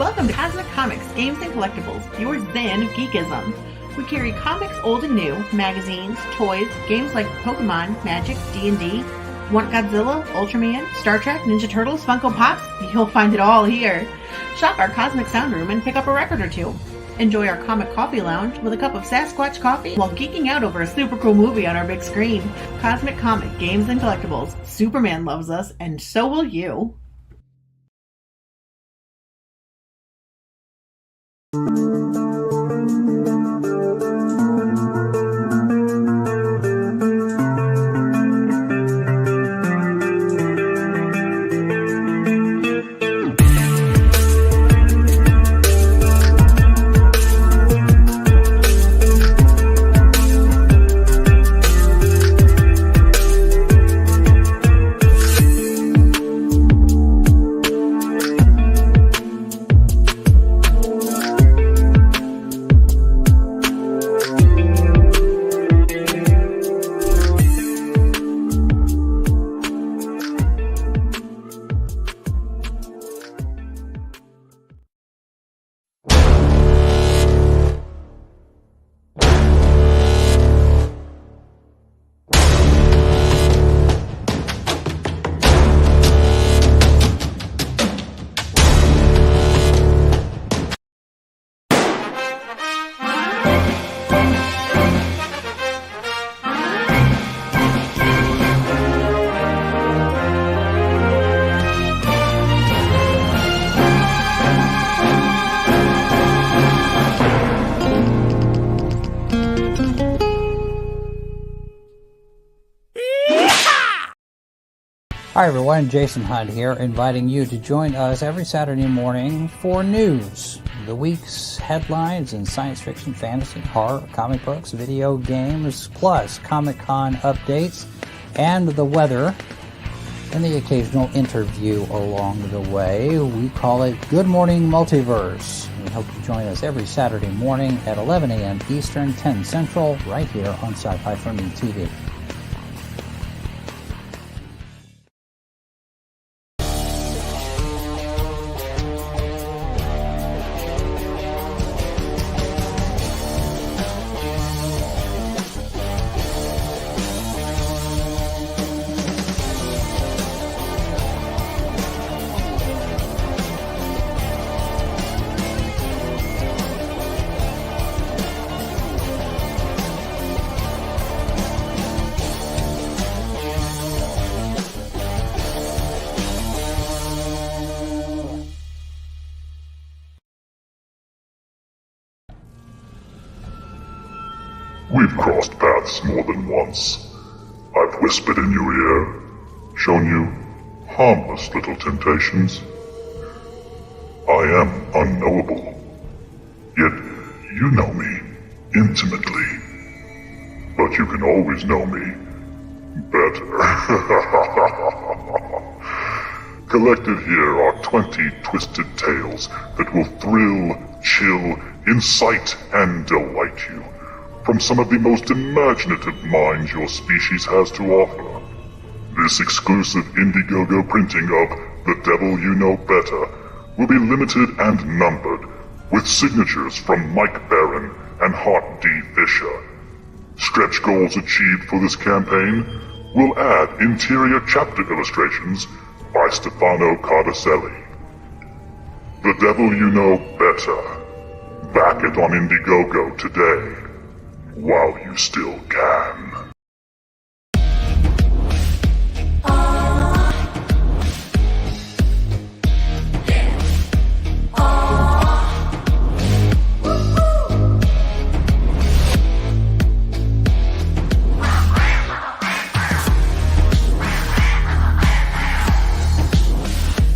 Welcome to Cosmic Comics, Games and Collectibles, your zen of geekism. We carry comics old and new, magazines, toys, games like Pokemon, Magic, D&D. Want Godzilla, Ultraman, Star Trek, Ninja Turtles, Funko Pops? You'll find it all here. Shop our Cosmic Sound Room and pick up a record or two. Enjoy our Comic Coffee Lounge with a cup of Sasquatch coffee while geeking out over a super cool movie on our big screen. Cosmic Comic, Games and Collectibles. Superman loves us, and so will you. Hi everyone, Jason Hunt here, inviting you to join us every Saturday morning for news. The week's headlines in science fiction, fantasy, horror, comic books, video games, plus Comic-Con updates and the weather, and the occasional interview along the way. We call it Good Morning Multiverse. We hope you join us every Saturday morning at 11 a.m. Eastern, 10 Central, right here on Sci-Fi For Me TV. We've crossed paths more than once. I've whispered in your ear, shown you harmless little temptations. I am unknowable, yet you know me intimately. But you can always know me better. Collected here are 20 twisted tales that will thrill, chill, incite, and delight you from some of the most imaginative minds your species has to offer. This exclusive Indiegogo printing of The Devil You Know Better will be limited and numbered, with signatures from Mike Barron and Hart D. Fisher. Stretch goals achieved for this campaign will add interior chapter illustrations by Stefano Cardacelli. The Devil You Know Better. Back it on Indiegogo today, while you still can.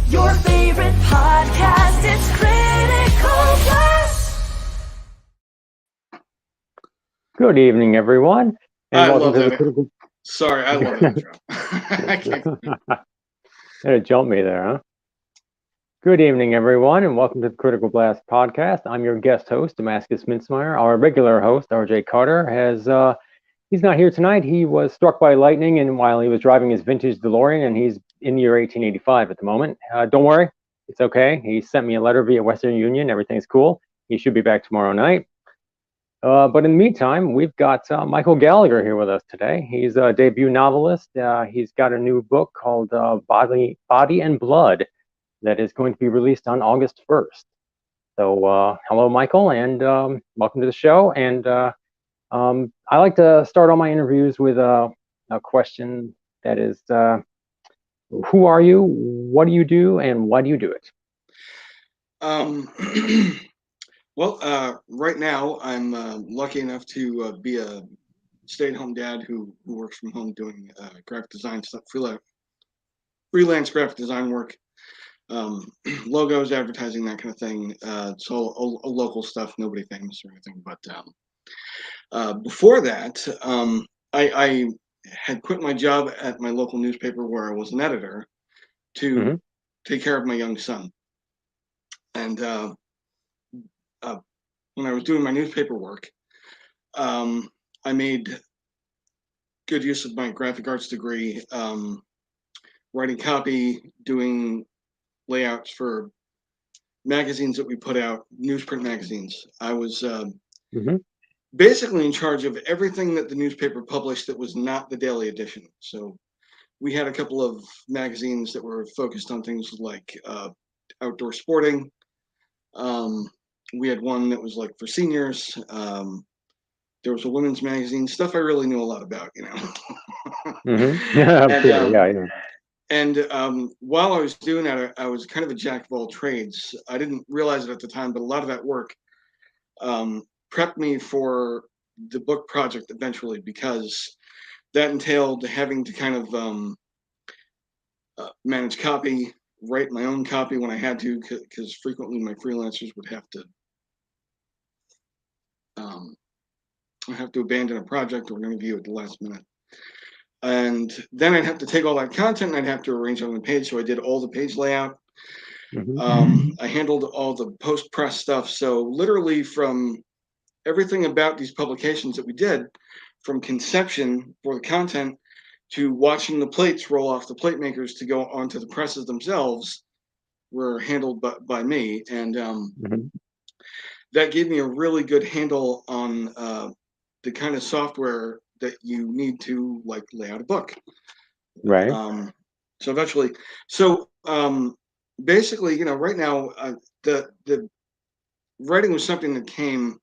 Your favorite podcast, it's Critical Blast. Good evening, everyone, and welcome to the Critical. Sorry, I love that intro. I can't. It jumped me there, huh? Good evening, everyone, and welcome to the Critical Blast podcast. I'm your guest host, Damascus Mintzmeyer. Our regular host, RJ Carter, he's not here tonight. He was struck by lightning, and while he was driving his vintage DeLorean, and he's in the year 1885 at the moment. Don't worry, It's okay. He sent me a letter via Western Union. Everything's cool. He should be back tomorrow night. But in the meantime, we've got Michael Gallagher here with us today. He's a debut novelist. He's got a new book called Body and Blood that is going to be released on August 1st. So hello, Michael, and welcome to the show. And I like to start all my interviews with a question that is, who are you, what do you do, and why do you do it? Well, right now I'm lucky enough to be a stay-at-home dad who works from home doing graphic design stuff, freelance graphic design work, logos, advertising, that kind of thing. It's all local stuff, nobody famous or anything. But before that, I had quit my job at my local newspaper where I was an editor to take care of my young son. And when I was doing my newspaper work, I made good use of my graphic arts degree, writing copy, doing layouts for magazines that we put out, newsprint magazines. I was basically in charge of everything that the newspaper published that was not the daily edition. So we had a couple of magazines that were focused on things like outdoor sporting. We had one that was like for seniors. There was a women's magazine, stuff I really knew a lot about, you know. And while I was doing that, I was kind of a jack of all trades. I didn't realize it at the time, but a lot of that work prepped me for the book project eventually, because that entailed having to kind of manage copy, write my own copy when I had to, because frequently my freelancers would have to abandon a project or interview at the last minute. And then I'd have to take all that content and I'd have to arrange it on the page. So I did all the page layout. I handled all the post-press stuff. So literally from everything about these publications that we did, from conception for the content to watching the plates roll off the plate makers to go onto the presses themselves, were handled by me. And that gave me a really good handle on the kind of software that you need to like lay out a book. Right. So eventually, basically, you know, right now, the writing was something that came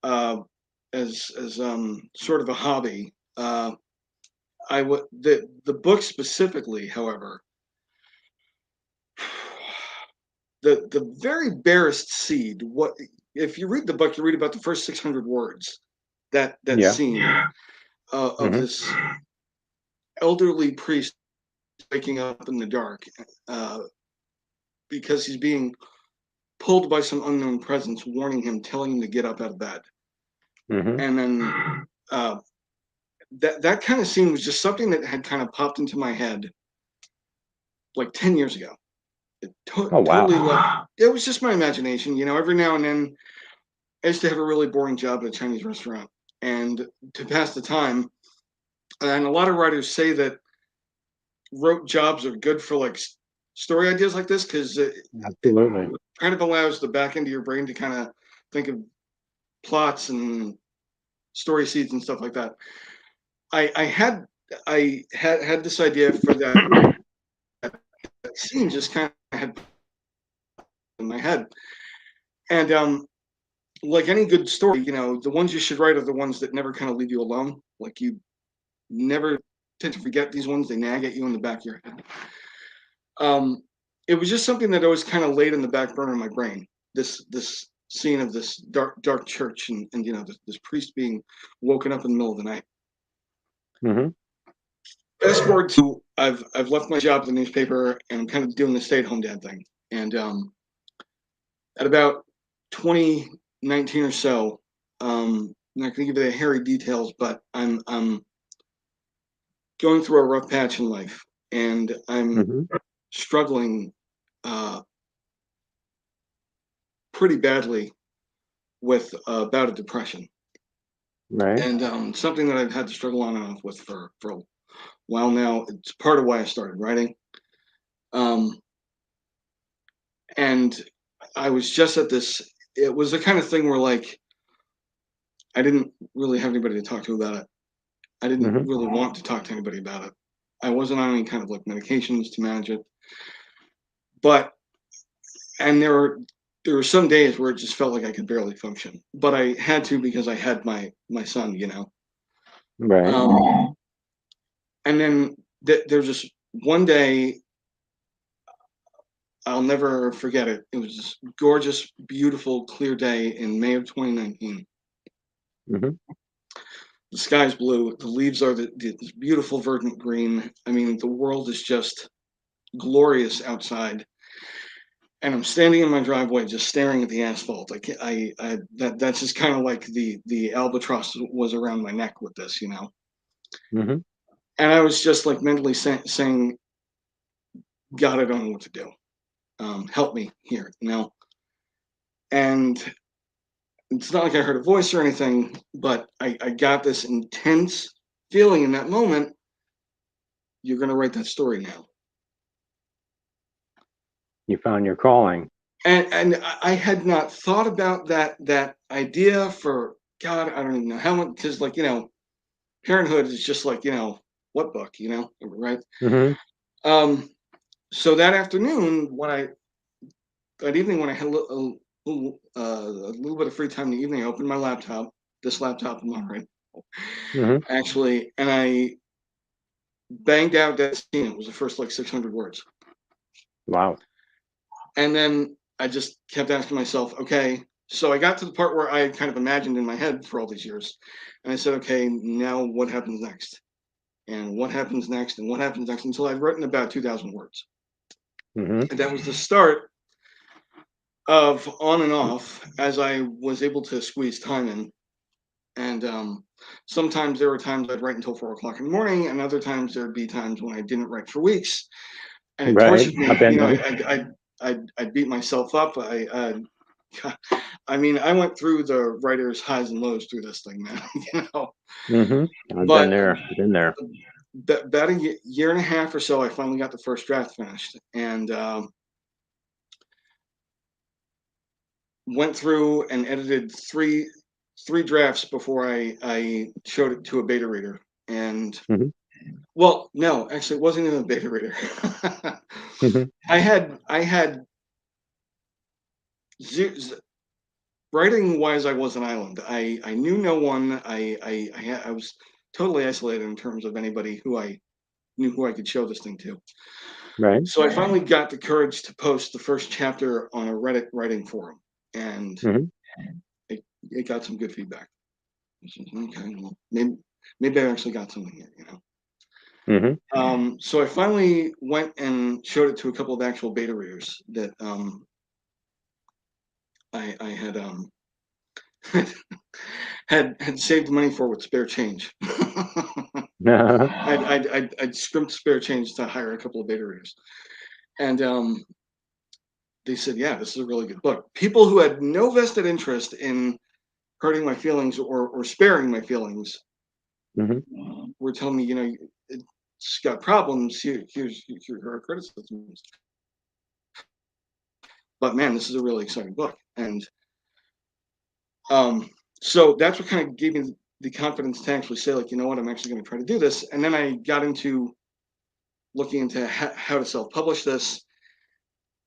as sort of a hobby. The book specifically, however, the very barest seed. What if you read the book? You read about the first 600 words. That scene of this elderly priest waking up in the dark because he's being pulled by some unknown presence, warning him, telling him to get up out of bed. And then that kind of scene was just something that had kind of popped into my head like 10 years ago. Totally, it was just my imagination. You know, every now and then I used to have a really boring job at a Chinese restaurant, and to pass the time, and a lot of writers say that rote jobs are good for like story ideas like this, because it kind of allows the back end of your brain to kind of think of plots and story seeds and stuff like that. I had this idea for that scene, just kind of had in my head. And like any good story, you know, the ones you should write are the ones that never kind of leave you alone. Like you never tend to forget these ones; they nag at you in the back of your head. It was just something that always kind of laid in the back burner of my brain. This scene of this dark church, and you know, this priest being woken up in the middle of the night. Fast forward to I've left my job at the newspaper and I'm kind of doing the stay-at-home dad thing. And at about 2019 or so, I'm not going to give you the hairy details, but I'm going through a rough patch in life, and I'm struggling pretty badly with a bout of depression. Right. And something that I've had to struggle on and off with for a while now. It's part of why I started writing. And I was just at this. It was the kind of thing where like I didn't really have anybody to talk to about it. I didn't really want to talk to anybody about it. I wasn't on any kind of like medications to manage it. And there were some days where it just felt like I could barely function, but I had to because I had my son, Right. And then there's just one day I'll never forget it. It was this gorgeous, beautiful, clear day in May of 2019. The sky's blue. The leaves are this beautiful verdant green. I mean, the world is just glorious outside. And I'm standing in my driveway, just staring at the asphalt. That's just kind of like the albatross was around my neck with this, And I was just like mentally saying, God, I don't know what to do. Help me here, And it's not like I heard a voice or anything, but I got this intense feeling in that moment. You're going to write that story now. You found your calling. And I had not thought about that idea for, God, I don't even know how much, because Parenthood is just like, what book, right? So that afternoon, that evening when I had a little bit of free time in the evening, I opened my laptop, this laptop I'm on actually, and I banged out that scene. It was the first like 600 words. Wow. And then I just kept asking myself, okay, so I got to the part where I kind of imagined in my head for all these years. And I said, okay, now what happens next? And what happens next? And what happens next? Until I'd written about 2,000 words. And that was the start of on and off as I was able to squeeze time in. And sometimes there were times I'd write until 4 o'clock in the morning, and other times there'd be times when I didn't write for weeks. And it tortured me. I'd beat myself up. I mean, I went through the writer's highs and lows through this thing, man. I've been there. About a year and a half or so, I finally got the first draft finished, and went through and edited three drafts before I showed it to a beta reader. And well, no, actually, it wasn't even a beta reader. I had writing wise, I was an island. I knew no one. I was totally isolated in terms of anybody who I knew who I could show this thing to. Right. So I finally got the courage to post the first chapter on a Reddit writing forum, and it got some good feedback. Okay, well, maybe I actually got something here, So I finally went and showed it to a couple of actual beta readers that I had saved money for with spare change. I'd scrimped spare change to hire a couple of beta readers, and they said, "Yeah, this is a really good book." People who had no vested interest in hurting my feelings or sparing my feelings were telling me, it's got problems. Here's her criticisms. But man, this is a really exciting book, and so that's what kind of gave me the confidence to actually say, like, you know what, I'm actually going to try to do this. And then I got into looking into how to self-publish this,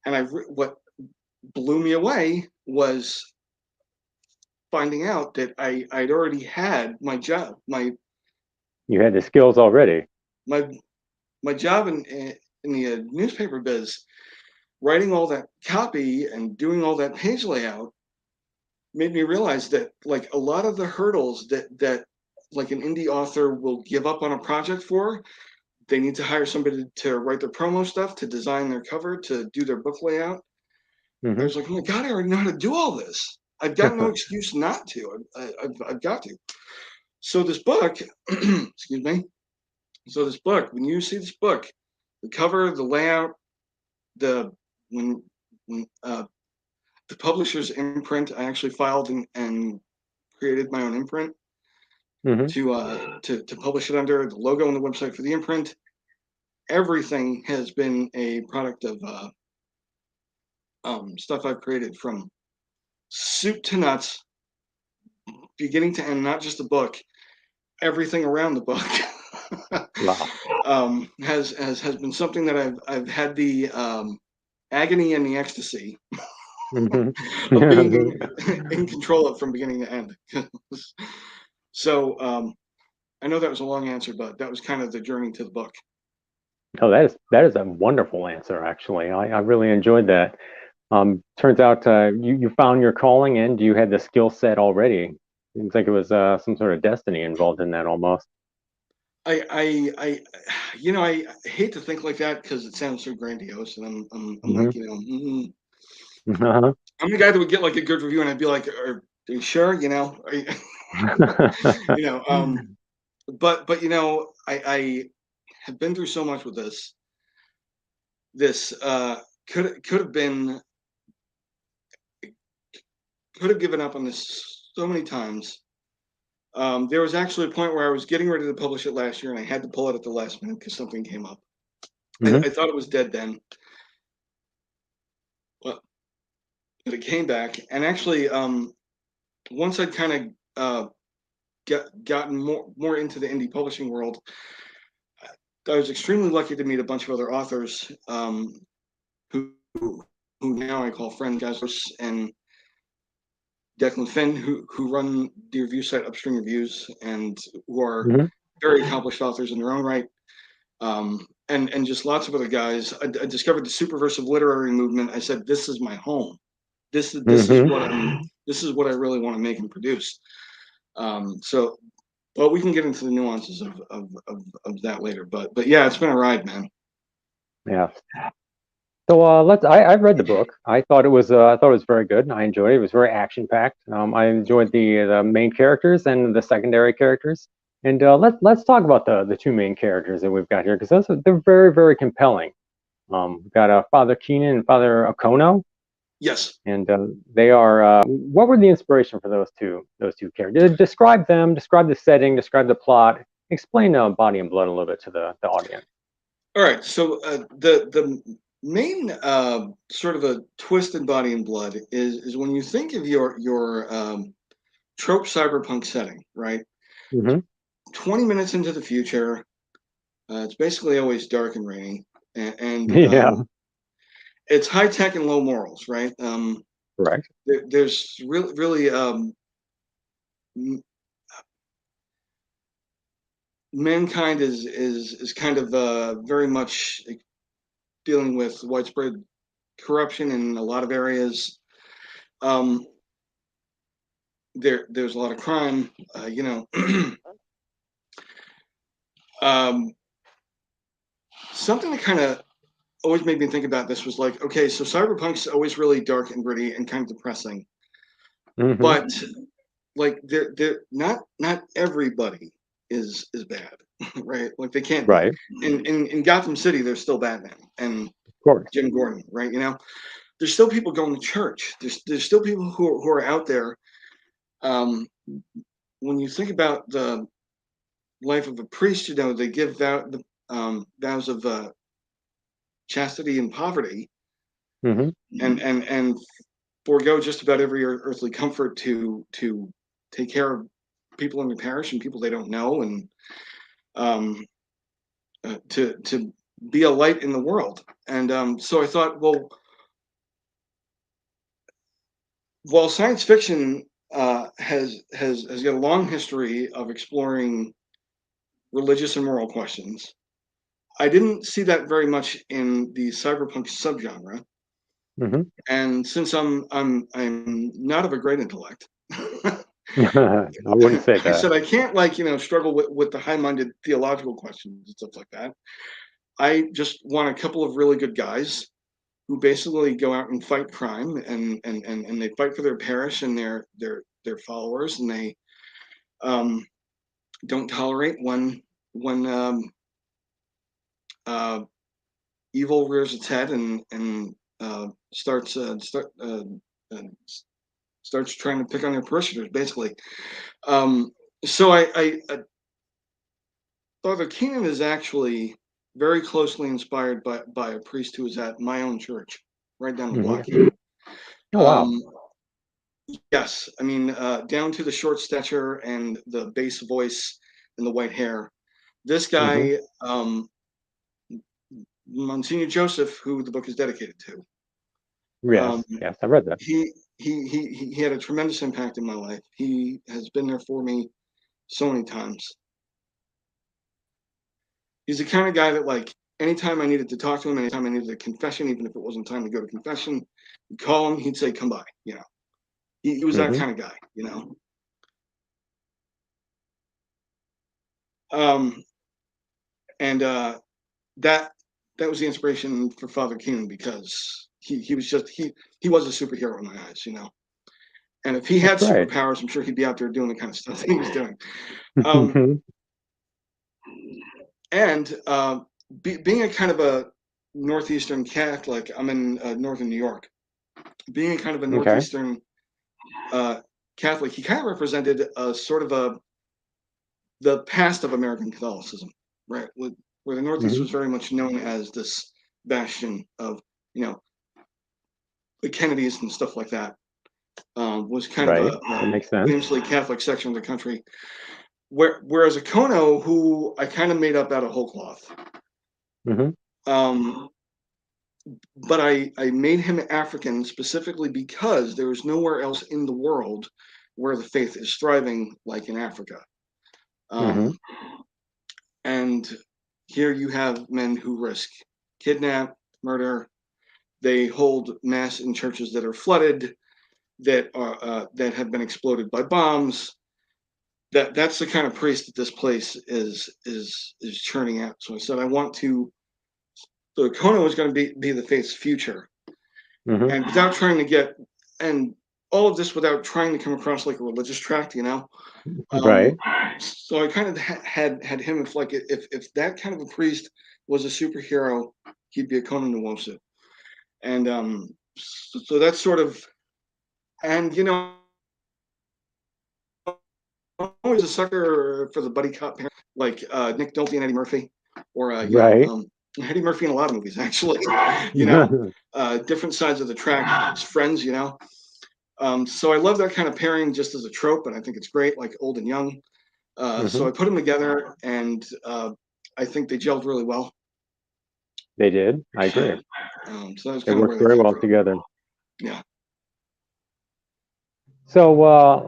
and what blew me away was finding out that I'd already had my job, you had the skills already. My job in the newspaper biz, writing all that copy and doing all that page layout made me realize that like a lot of the hurdles that like an indie author will give up on a project for, they need to hire somebody to write their promo stuff, to design their cover, to do their book layout. I was like, oh my God, I already know how to do all this. I've got no excuse not to. I've got to. So this book, excuse me. So this book, when you see this book, the cover, the layout, when the publisher's imprint, I actually filed and created my own imprint to publish it under, the logo on the website for the imprint. Everything has been a product of stuff I've created from soup to nuts, beginning to end, not just the book, everything around the book. Wow. Has been something that I've had the agony and the ecstasy of being in control of from beginning to end. So I know that was a long answer, but that was kind of the journey to the book. Oh, that is a wonderful answer, actually. I really enjoyed that. Turns out you found your calling and you had the skill set already. Seems like it was some sort of destiny involved in that almost. I I hate to think like that because it sounds so grandiose, and I'm Hmm. like, Uh-huh. I'm the guy that would get like a good review, and I'd be like, "Are you sure?" You know, but I have been through so much with this. This could have been could have given up on this so many times. There was actually a point where I was getting ready to publish it last year, and I had to pull it at the last minute because something came up. Hmm. I thought it was dead then, but it came back. And actually, once I'd kind of gotten more into the indie publishing world, I was extremely lucky to meet a bunch of other authors who now I call friends, guys, and Declan Finn, who run the review site Upstream Reviews, and who are Hmm. very accomplished authors in their own right. And just lots of other guys. I discovered the superversive literary movement. I said, this is my home. This is this is what I really want to make and produce. So, but we can get into the nuances of that later. But yeah, it's been a ride, man. Yeah. So I've read the book. I thought it was very good. I enjoyed it. It was very action packed. I enjoyed the main characters and the secondary characters. And let's talk about the two main characters that we've got here because they're very, very compelling. We've got Father Keenan and Father Okono, Yes. and they are. What were the inspiration for those two characters? Describe them. Describe the setting. Describe the plot. Explain Body and Blood a little bit to the audience. All right. So the main sort of a twist in Body and Blood is when you think of your trope cyberpunk setting, right? Mm-hmm. 20 minutes into the future, it's basically always dark and rainy, and Yeah. it's high tech and low morals, right? Correct. There's really mankind is kind of very much dealing with widespread corruption in a lot of areas. Um, there's a lot of crime, um, something that kind of always made me think about this was like, okay, so cyberpunk's always really dark and gritty and kind of depressing, Mm-hmm. but like they're not everybody is bad, right? Like they can't be. Right. In Gotham City, there's still Batman and Of course. Jim Gordon, right? There's still people going to church. There's still people who are out there. When you think about the life of a priest, they give vows of chastity and poverty, Mm-hmm. and forego just about every earthly comfort to take care of people in the parish and people they don't know, and to be a light in the world. And so I thought, well, while science fiction has got a long history of exploring religious and moral questions, I didn't see that very much in the cyberpunk subgenre. Mm-hmm. And since I'm not of a great intellect, I wouldn't say I that. said I can't struggle with the high-minded theological questions and stuff like that. I just want a couple of really good guys who basically go out and fight crime, and they fight for their parish and their followers, and they don't tolerate when uh, evil rears its head and uh, starts trying to pick on their parishioners, basically. Um, so I Father Keenan is actually very closely inspired by a priest who was at my own church. right down the block. Oh, wow. Yes, I mean, down to the short stature and the bass voice and the white hair. This guy, Monsignor Joseph, who the book is dedicated to. Yes, yes, I read that. He had a tremendous impact in my life. He has been there for me so many times. He's the kind of guy that, like, anytime I needed to talk to him, anytime I needed a confession, even if it wasn't time to go to confession, you'd call him, he'd say, "Come by." You know, he was that kind of guy. You know. And that was the inspiration for Father Keenan, because he was a superhero in my eyes, you know. And if he had superpowers, I'm sure he'd be out there doing the kind of stuff that he was doing. And being a kind of a Northeastern Catholic, I'm in Northern New York. Being a kind of a Northeastern Catholic, he kind of represented a sort of the past of American Catholicism, right? Where the Northeast was very much known as this bastion of, you know, the Kennedys and stuff like that. Was kind of a famously Catholic section of the country. Whereas Okono, who I kind of made up out of whole cloth, but I made him African specifically because there is nowhere else in the world where the faith is thriving like in Africa. And here you have men who risk kidnap, murder. They hold mass in churches that are flooded, that have been exploded by bombs. That's the kind of priest that this place is churning out. So I said, I want to. So Okono is going to be the faith's future, and without trying to get, and all of this without trying to come across like a religious tract, you know. So I kind of had him, if that kind of a priest was a superhero, he'd be Okono Nwosu. And so that's sort of, and you know, I'm always a sucker for the buddy cop parent, like Nick Nolte and Eddie Murphy, or Eddie Murphy in a lot of movies, actually. You know, different sides of the track, friends. You know, so I love that kind of pairing just as a trope, and I think it's great, like old and young. So I put them together, and I think they gelled really well. They did. I agree. So that's they worked very well together. Yeah. So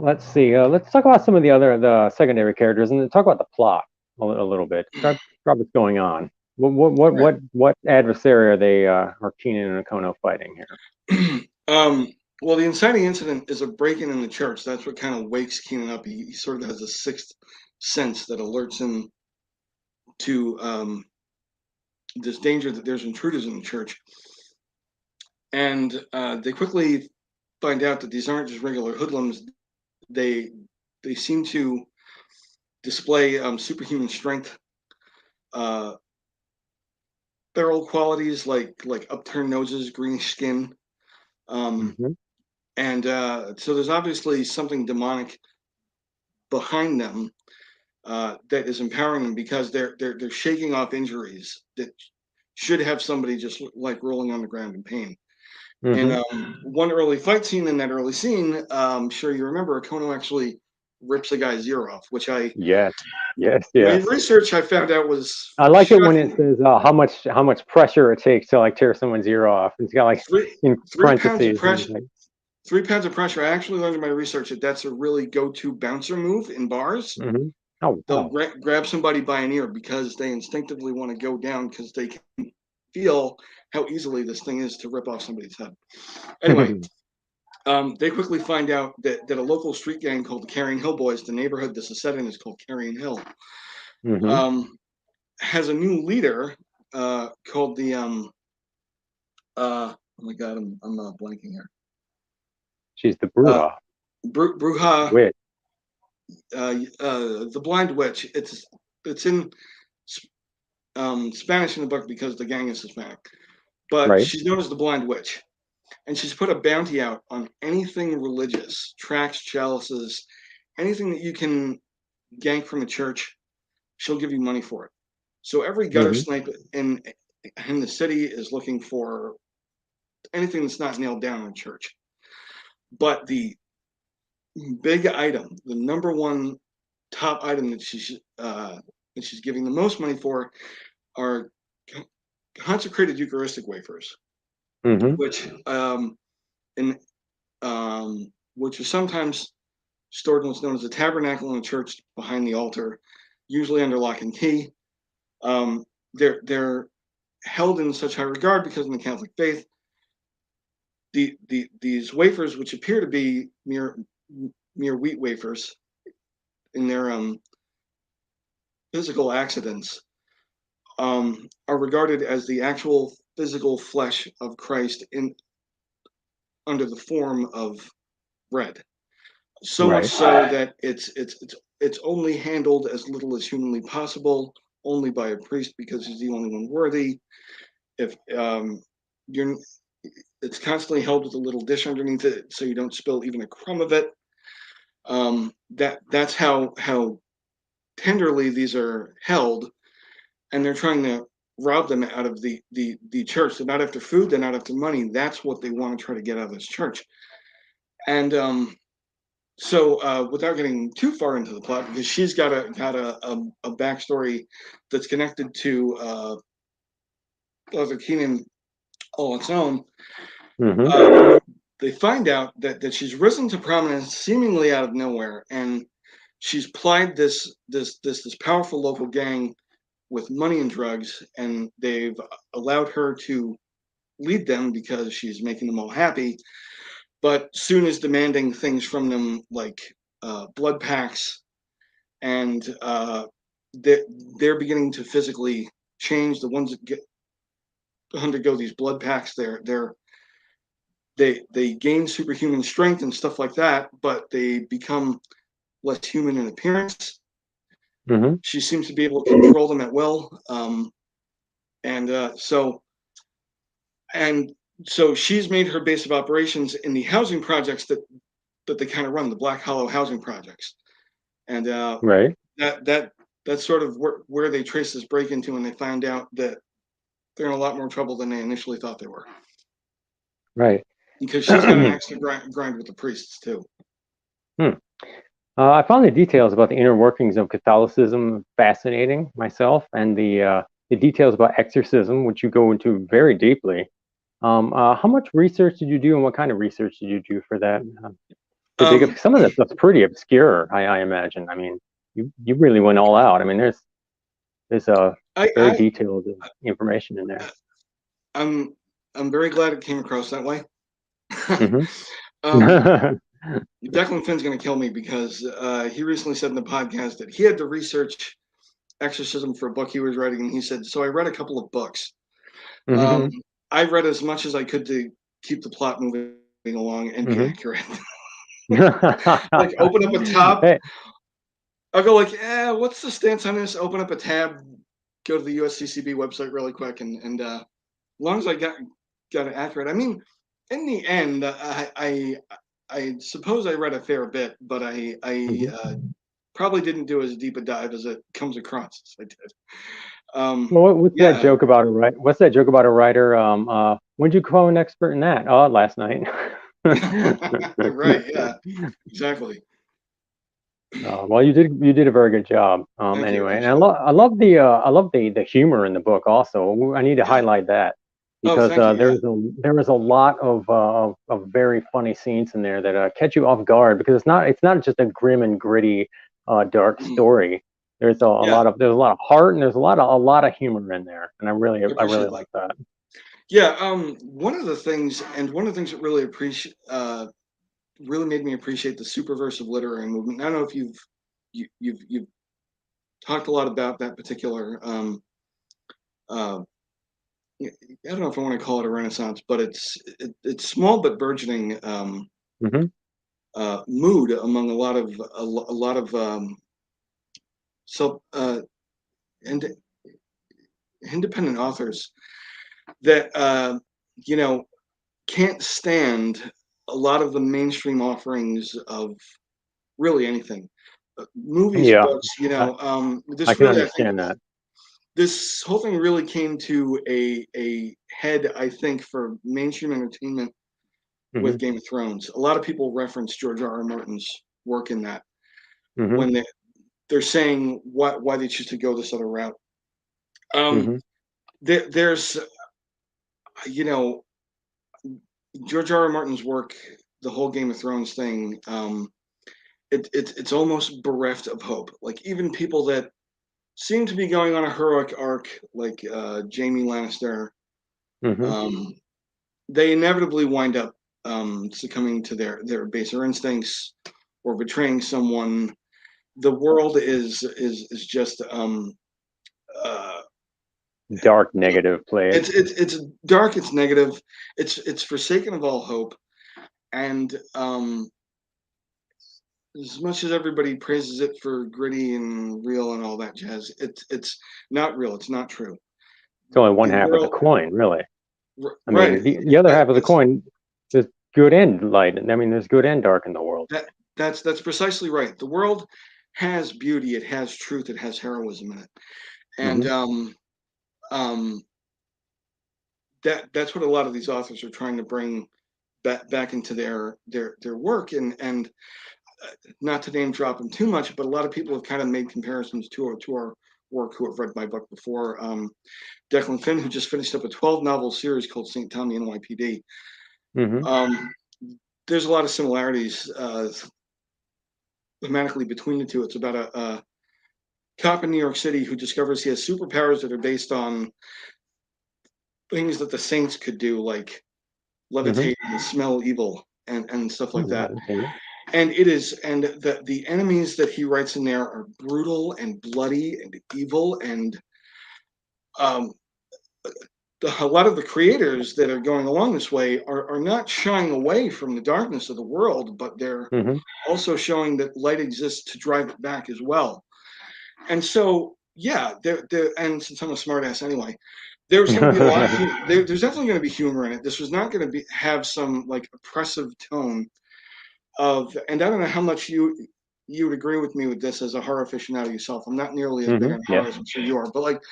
let's see. Let's talk about some of the secondary characters and talk about the plot a little bit. Describe what's going on. What adversary are they are Keenan and Okono fighting here? Well, the inciting incident is a break-in in the church. That's what kind of wakes Keenan up. He sort of has a sixth sense that alerts him to this danger that there's intruders in the church. And they quickly find out that these aren't just regular hoodlums. They seem to display superhuman strength, feral qualities like upturned noses, greenish skin. And so there's obviously something demonic behind them that is empowering them, because they're shaking off injuries that should have somebody just like rolling on the ground in pain. And one early fight scene in that early scene, I'm sure you remember, Okono actually rips a guy's ear off, which yes. In research I found out was I like shocking. It when it says how much pressure it takes to like tear someone's ear off. It's got like in parentheses. 3 pounds of pressure. I actually learned in my research that that's a really go-to bouncer move in bars. They'll grab somebody by an ear because they instinctively want to go down, because they can feel how easily this thing is to rip off somebody's head. Anyway, they quickly find out that a local street gang called the Carrion Hill Boys, the neighborhood this is set in is called Carrion Hill, has a new leader called the oh my god, I'm blanking here. She's the Bruja. Bruja witch. The blind witch. It's in Spanish in the book because the gang is Hispanic, but she's known as the blind witch, and she's put a bounty out on anything religious, tracts, chalices, anything that you can gank from a church. She'll give you money for it. So every gutter snipe in the city is looking for anything that's not nailed down in church. But the big item, the number one top item that she's giving the most money for, are consecrated Eucharistic wafers, which which are sometimes stored in what's known as a tabernacle in a church behind the altar, usually under lock and key. They're held in such high regard because in the Catholic faith, these wafers, which appear to be mere wheat wafers in their physical accidents, are regarded as the actual physical flesh of Christ under the form of bread. So much so that it's only handled as little as humanly possible, only by a priest because he's the only one worthy. If it's constantly held with a little dish underneath it, so you don't spill even a crumb of it. That's how tenderly these are held, and they're trying to rob them out of the church. They're not after food, they're not after money. That's what they want to try to get out of this church. And so without getting too far into the plot, because she's got a backstory that's connected to Brother Keenan all its own. They find out that she's risen to prominence seemingly out of nowhere, and she's plied this powerful local gang with money and drugs, and they've allowed her to lead them because she's making them all happy, but soon is demanding things from them like blood packs, and they're beginning to physically change. The ones that undergo these blood packs, they gain superhuman strength and stuff like that, but they become less human in appearance. She seems to be able to control them at will, so she's made her base of operations in the housing projects that they kind of run, the Black Hollow housing projects, and that's sort of where they trace this break into, and they found out that they're in a lot more trouble than they initially thought they were. Right. Because she's got an axe to grind with the priests too. I found the details about the inner workings of Catholicism fascinating myself, and the details about exorcism, which you go into very deeply. How much research did you do, and what kind of research did you do for that? Some of that stuff's pretty obscure, I imagine. I mean, you really went all out. I mean, there's a very detailed information in there. I'm very glad it came across that way. Declan Finn's going to kill me because he recently said in the podcast that he had to research exorcism for a book he was writing, and he said, so I read a couple of books. I read as much as I could to keep the plot moving along and be accurate. Like open up a tab. Hey. I'll go like, what's the stance on this? Open up a tab, go to the USCCB website really quick, and as long as I got it accurate. I mean, in the end, I suppose I read a fair bit, but I probably didn't do as deep a dive as it comes across as I did. Well, what's that joke about a writer? What's that joke about a writer? When did you call an expert in that? Oh, last night. Right. Yeah. Exactly. Well, you did a very good job. Anyway, and I love the humor in the book. Also, I need to highlight that because there was a lot of very funny scenes in there that catch you off guard, because it's not just a grim and gritty dark story. There's a lot of heart, and there's a lot of humor in there, and I really like that. Yeah, one of the things that really made me appreciate the superversive literary movement. I don't know if you've talked a lot about that particular. I don't know if I want to call it a renaissance, but it's small but burgeoning mood among a lot of independent authors that can't stand a lot of the mainstream offerings of really anything, movies, books. I can understand that. this whole thing really came to a head, I think, for mainstream entertainment with Game of Thrones. A lot of people reference George R. R. Martin's work in that when they're saying why they choose to go this other route. There's, you know, George R. R. Martin's work, the whole Game of Thrones thing. It's almost bereft of hope. Like even people that seem to be going on a heroic arc, like Jaime Lannister, they inevitably wind up succumbing to their baser instincts or betraying someone. The world is just dark, negative place. It's dark. It's negative. It's forsaken of all hope, and as much as everybody praises it for gritty and real and all that jazz, it's not real. It's not true. It's only one half of the coin, really. I Right. mean, the other half of the coin, there's good and light. I mean, there's good and dark in the world. That's precisely right. The world has beauty. It has truth. It has heroism in it, and that's what a lot of these authors are trying to bring back into their work. And not to name drop them too much, but a lot of people have kind of made comparisons to our work who have read my book before. Declan Finn, who just finished up a 12-novel series called St. Tommy NYPD. There's a lot of similarities thematically between the two. It's about a cop in New York City who discovers he has superpowers that are based on things that the saints could do, like levitate and smell evil and stuff like that. And the enemies that he writes in there are brutal and bloody and evil, and a lot of the creators that are going along this way are not shying away from the darkness of the world, but they're also showing that light exists to drive it back as well. And so, yeah, and since I'm a smartass anyway, there's going to be a lot of there's definitely going to be humor in it. This was not going to have some like oppressive tone and I don't know how much you would agree with me with this as a horror aficionado yourself. I'm not nearly as big on horror as I'm sure you are, but like,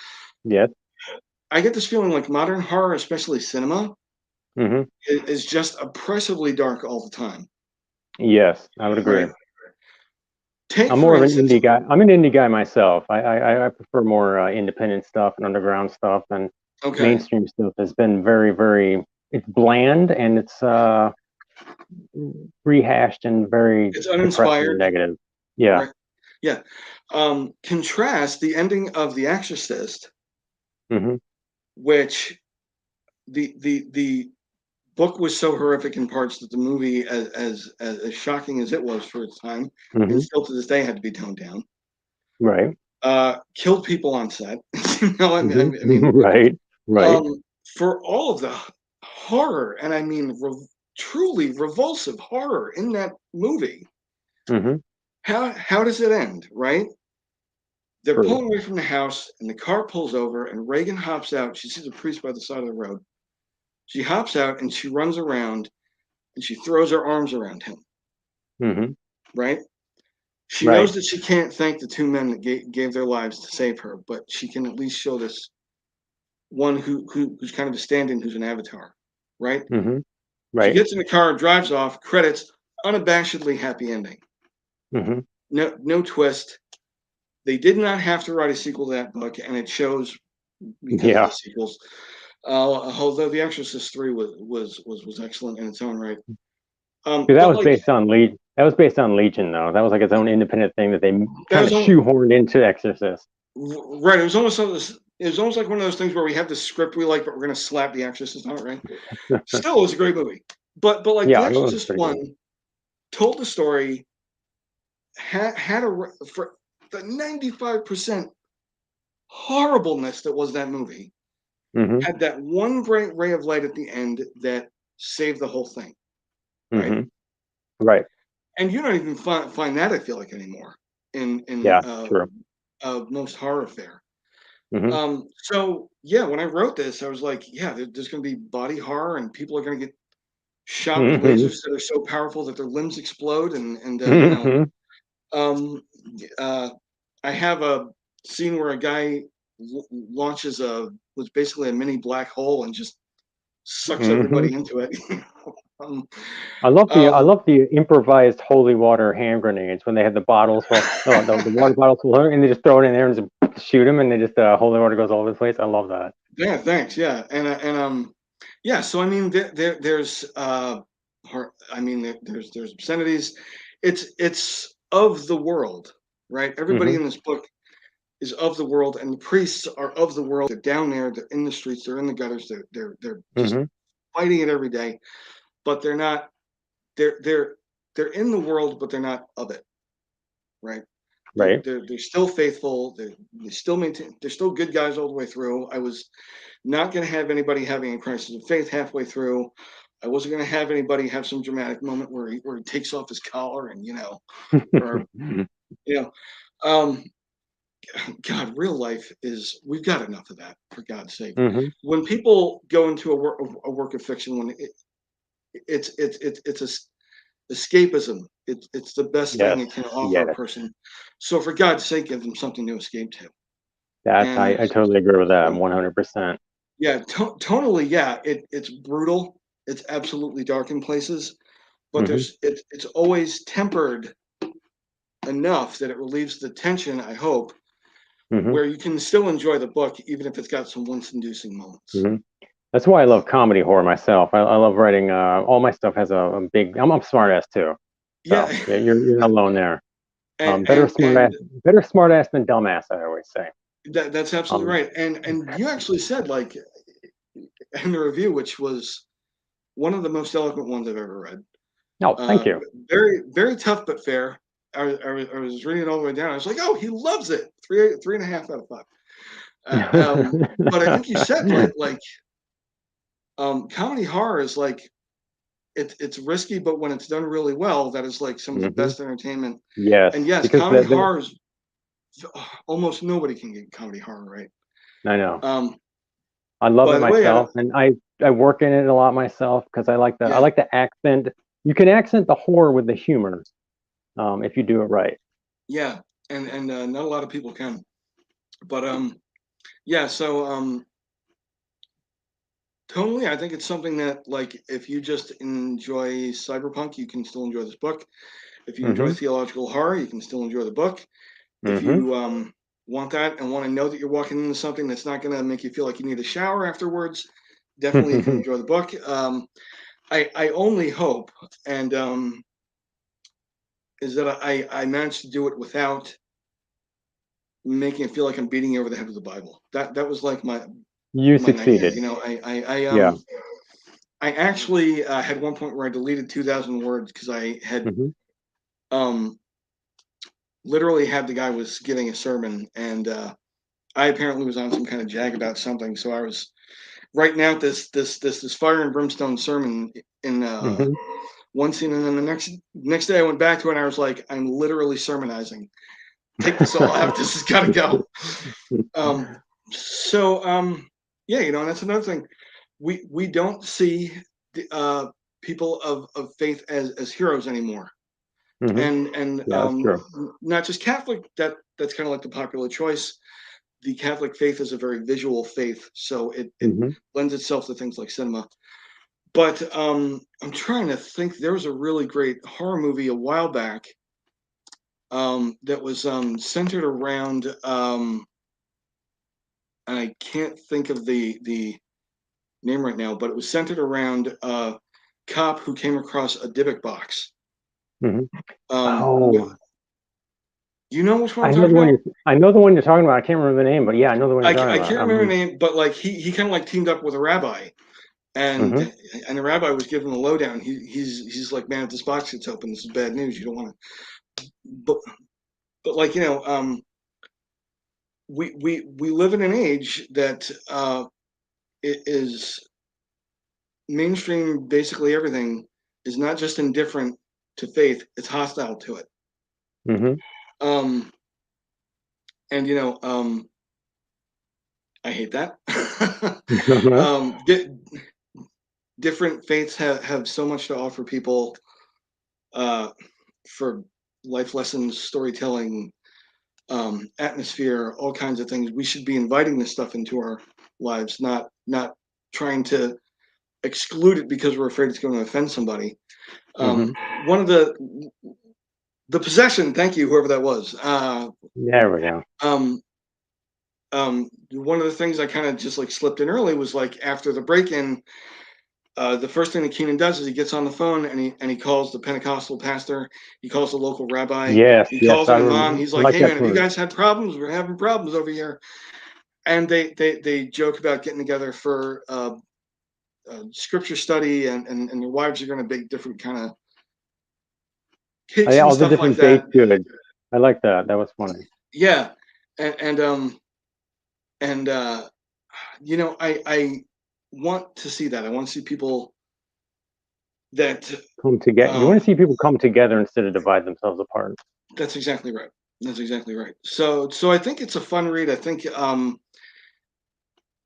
I get this feeling like modern horror, especially cinema, is just oppressively dark all the time. Yes, I would agree. Right? I'm more of an indie guy. I'm an indie guy myself. I prefer more independent stuff and underground stuff, and mainstream stuff has been very, very. It's bland and it's rehashed and it's uninspired and negative. Yeah. Right. Yeah. Contrast the ending of The Exorcist, which the book was so horrific in parts that the movie, as shocking as it was for its time, and still to this day had to be toned down. Right. Killed people on set. You know, I mean, right. For all of the horror, and I mean truly revulsive horror in that movie. How does it end, right? They're pulling away from the house, and the car pulls over, and Reagan hops out. She sees a priest by the side of the road. She hops out, and she runs around, and she throws her arms around him. Right? She knows that she can't thank the two men that gave their lives to save her, but she can at least show this one who's kind of a stand-in, who's an avatar, right? She gets in the car, drives off, credits, unabashedly happy ending. No twist. They did not have to write a sequel to that book, and it shows because of the sequels. Although The Exorcist 3 was excellent in its own right. That was based on Legion. That was based on Legion, though. That was like its own independent thing that they kind of shoehorned into Exorcist. Right. It was almost like one of those things where we have the script we like, but we're going to slap The Exorcist on it, right? Still, it was a great movie. But like The Exorcist 1 told the story, had for the 95% horribleness that was that movie, had that one bright ray of light at the end that saved the whole thing. Right. And you don't even find that, I feel like, anymore in most horror fare. So yeah, when I wrote this, I was like, yeah, there's going to be body horror, and people are going to get shot with lasers that are so powerful that their limbs explode, I have a scene where a guy launches was basically a mini black hole and just sucks everybody into it. I love the improvised holy water hand grenades when they had the bottles full, the water bottles full, and they just throw it in there and just shoot them, and they just holy water goes all over the place. I love that. Yeah, thanks. Yeah, and yeah. So I mean, there's there's obscenities. It's of the world, right? Everybody in this book is of the world, and the priests are of the world. They're down there. They're in the streets. They're in the gutters. They're just fighting it every day, but they're not. They're in the world, but they're not of it, right? Right. They're still faithful. They still maintain. They're still good guys all the way through. I was not going to have anybody having a crisis of faith halfway through. I wasn't going to have anybody have some dramatic moment where he takes off his collar and or God, real life is, we've got enough of that, for God's sake. When people go into a work of fiction, when it's escapism, it's the best thing it can offer a person. So for God's sake, give them something to escape to. I totally agree with that, 100%. Yeah, tonally, yeah, it's brutal. It's absolutely dark in places, but it's always tempered enough that it relieves the tension, I hope, where you can still enjoy the book, even if it's got some wince-inducing moments. That's why I love comedy horror myself. I love writing. All my stuff has a big. I'm a smart ass too. So, yeah, you're not alone there. Better smart ass than dumb ass, I always say. That's absolutely right. And you actually said, like, in the review, which was one of the most eloquent ones I've ever read. Oh, thank you. Very, very tough but fair. I was reading it all the way down. I was like, oh, he loves it. 3.5 out of 5. But I think you said like comedy horror is like it's risky, but when it's done really well, that is like some of the best entertainment. Yes. And yes, comedy horror is almost nobody can get comedy horror right. I know. I love it myself, and I work in it a lot myself because I like I like the accent. You can accent the horror with the humor, if you do it right. Yeah, and not a lot of people can. But yeah. So tonally, I think it's something that, like, if you just enjoy cyberpunk, you can still enjoy this book. If you enjoy theological horror, you can still enjoy the book. If you want that and want to know that you're walking into something that's not going to make you feel like you need a shower afterwards, definitely you can enjoy the book. I only hope and is that I managed to do it without making it feel like I'm beating you over the head with the Bible. That was like you succeeded. Nightmare. I actually had one point where I deleted 2,000 words because I had literally had the guy was giving a sermon, and I apparently was on some kind of jag about something, so I was writing out this fire and brimstone sermon in one scene, and then the next day I went back to it and I was like, I'm literally sermonizing. Take this all out. This has got to go. Yeah, and that's another thing. We don't see the people of faith as heroes anymore. And not just Catholic. That's kind of like the popular choice. The Catholic faith is a very visual faith, so it lends itself to things like cinema. But I'm trying to think. There was a really great horror movie a while back that was centered around. And I can't think of the name right now, but it was centered around a cop who came across a Dybbuk box. You know which one I'm talking about? I know the one you're talking about. I can't remember the name, but yeah, I know the one you're talking about. I can't remember the name, but like he kind of like teamed up with a rabbi, and the rabbi was giving him a lowdown. He's like, man, if this box gets open, this is bad news. You don't want to. But like we live in an age that it is mainstream. Basically, everything is not just indifferent to faith; it's hostile to it. And I hate that. Different faiths have so much to offer people for life lessons, storytelling, atmosphere, all kinds of things. We should be inviting this stuff into our lives, not trying to exclude it because we're afraid it's going to offend somebody. One of the possession. Thank you, whoever that was. There we go. One of the things I kind of just like slipped in early was like after the break-in, the first thing that Keenan does is he gets on the phone and he calls the Pentecostal pastor. He calls the local rabbi. Yes, He yes, calls I him on. He's like, like "Hey that man, have you part. guys had problems? We're having problems over here." And they joke about getting together for scripture study, and their wives are going to bake different kind of cakes Yeah, and all the stuff like different that. baked goods. I like that. That was funny. Yeah, and you know, I want to see that. I want to see people that Come together. You want to see people come together instead of divide themselves apart. That's exactly right. That's exactly right. So I think it's a fun read. I think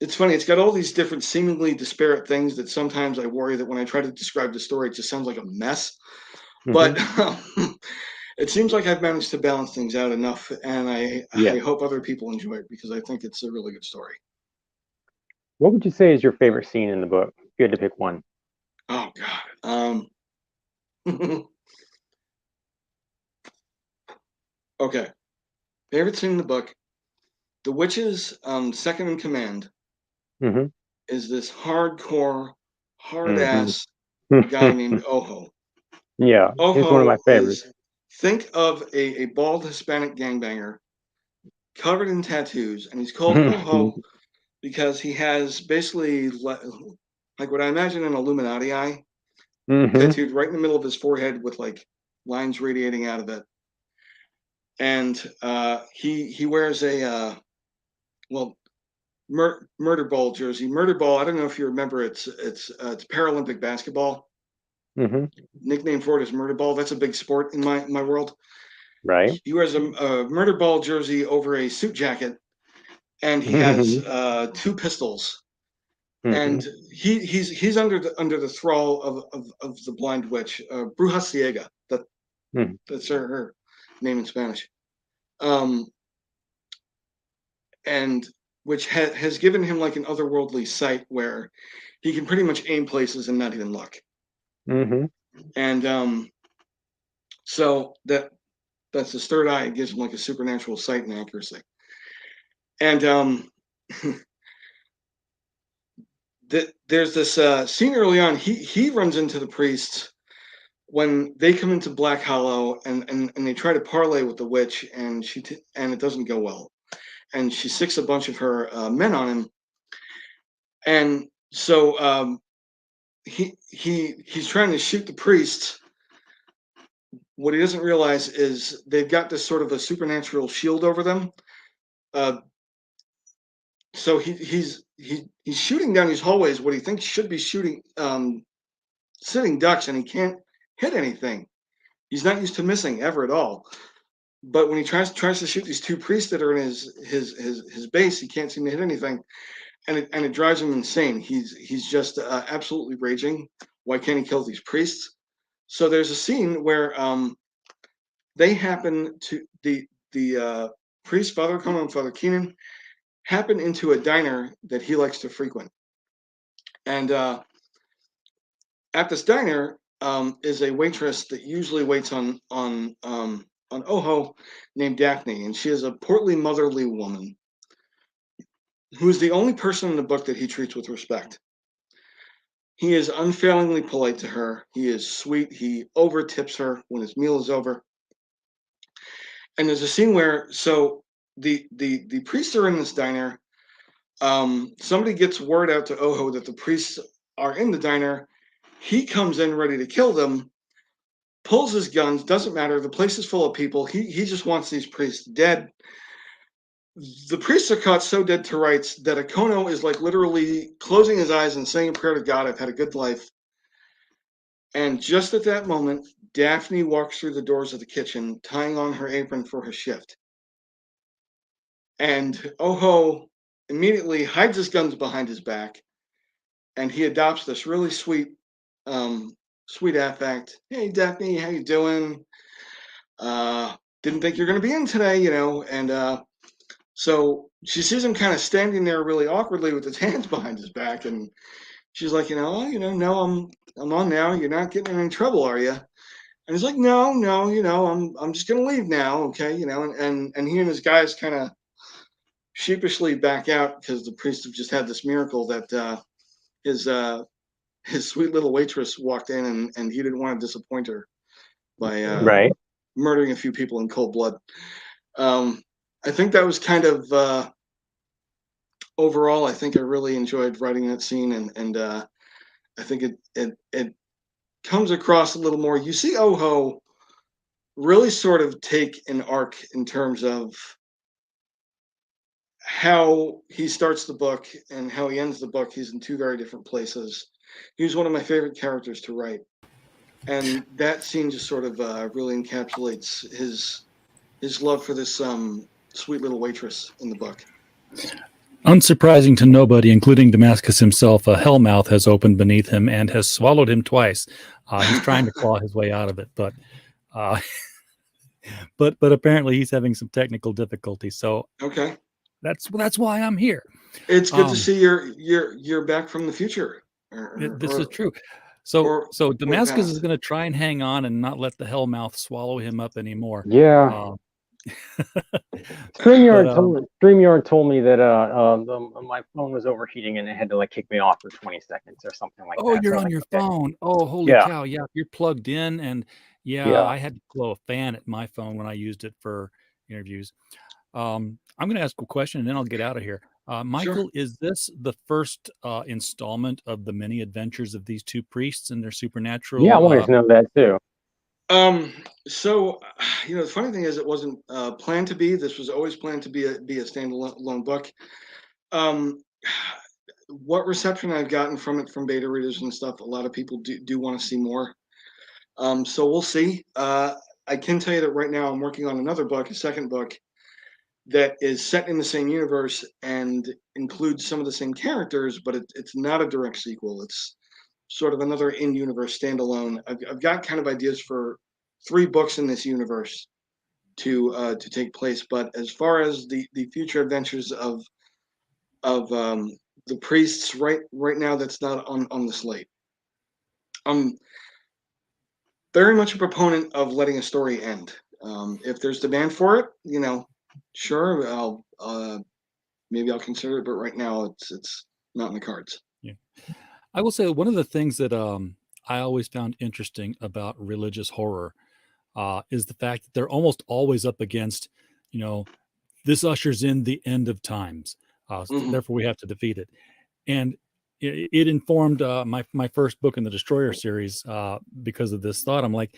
it's funny. It's got all these different, seemingly disparate things that sometimes I worry that when I try to describe the story, it just sounds like a mess. But it seems like I've managed to balance things out enough, and I hope other people enjoy it because I think it's a really good story. What would you say is your favorite scene in the book? If you had to pick one. Oh God. Okay. Favorite scene in the book. The witch's second in command is this hardcore, hard-ass guy named Oho. Yeah, he's one of my favorites. Think of a bald Hispanic gangbanger covered in tattoos, and he's called Oho because he has basically like what I imagine an Illuminati eye tattooed right in the middle of his forehead with like lines radiating out of it. And he wears a murder ball jersey. Murder ball. I don't know if you remember. It's Paralympic basketball. Nickname for it is murder ball. That's a big sport in my world. Right. He wears a murder ball jersey over a suit jacket, and he has two pistols. And he's under the thrall of the blind witch, Bruja Ciega. That's her name in Spanish. And which has given him like an otherworldly sight where he can pretty much aim places and not even look. And so that's his third eye. It gives him like a supernatural sight and accuracy. And there's this scene early on. He runs into the priests when they come into Black Hollow, and they try to parlay with the witch, and and it doesn't go well. And she sicks a bunch of her men on him, and so he's trying to shoot the priests. What he doesn't realize is they've got this sort of a supernatural shield over them. So he's shooting down these hallways what he thinks should be shooting sitting ducks, and he can't hit anything. He's not used to missing ever at all. But when he tries to shoot these two priests that are in his base, he can't seem to hit anything, and it drives him insane. He's just absolutely raging. Why can't he kill these priests? So there's a scene where they happen to the priest, Father Conan and Father Keenan, happen into a diner that he likes to frequent, and at this diner is a waitress that usually waits on Oho, named Daphne, and she is a portly, motherly woman who is the only person in the book that he treats with respect. He is unfailingly polite to her. He is sweet. He over tips her when his meal is over. And there's a scene where the priests are in this diner. Somebody gets word out to Oho that the priests are in the diner. He comes in ready to kill them, pulls his guns, doesn't matter. The place is full of people. He just wants these priests dead. The priests are caught so dead to rights that Akono is like literally closing his eyes and saying a prayer to God, I've had a good life. And just at that moment, Daphne walks through the doors of the kitchen, tying on her apron for her shift. And Oho immediately hides his guns behind his back, and he adopts this really sweet affect. Hey, Daphne, how you doing? didn't think you're going to be in today, you know, and so she sees him kind of standing there really awkwardly with his hands behind his back, and she's like, no, I'm on now. You're not getting in any trouble, are you? And he's like, no, I'm just gonna leave now, okay, and he and his guys kind of sheepishly back out because the priest have just had this miracle that his his sweet little waitress walked in, and he didn't want to disappoint her by Right. murdering a few people in cold blood. I think that was kind of overall. I think I really enjoyed writing that scene, and I think it comes across a little more. You see Oho really sort of take an arc in terms of how he starts the book and how he ends the book. He's in two very different places. He was one of my favorite characters to write, and that scene just sort of really encapsulates his love for this sweet little waitress in the book. Unsurprising to nobody, including Damascus himself, a hellmouth has opened beneath him and has swallowed him twice. He's trying to claw his way out of it, but apparently he's having some technical difficulties. So okay, that's why I'm here. It's good to see you're back from the future. This is true. So Damascus is going to try and hang on and not let the hellmouth swallow him up anymore. Yeah. StreamYard told me that my phone was overheating and it had to like kick me off for 20 seconds or something like that. Oh, you're on your phone. Oh, holy cow. Yeah, you're plugged in. And I had to blow a fan at my phone when I used it for interviews. I'm going to ask a question and then I'll get out of here. Michael, sure. Is this the first installment of the many adventures of these two priests and their supernatural? Yeah, I wanted to know that too. So, the funny thing is it wasn't planned to be. This was always planned to be a standalone book. What reception I've gotten from it from beta readers and stuff, a lot of people do want to see more. So we'll see. I can tell you that right now I'm working on another book, a second book, that is set in the same universe and includes some of the same characters, but it's not a direct sequel. It's sort of another in-universe standalone. I've got kind of ideas for 3 books in this universe to take place, but as far as the future adventures of the priests, right now, that's not on the slate. I'm very much a proponent of letting a story end. If there's demand for it, sure, I'll maybe I'll consider it, but right now it's not in the cards. Yeah. I will say one of the things that I always found interesting about religious horror is the fact that they're almost always up against, this ushers in the end of times. Therefore, we have to defeat it. And it informed my first book in the Destroyer series because of this thought. I'm like,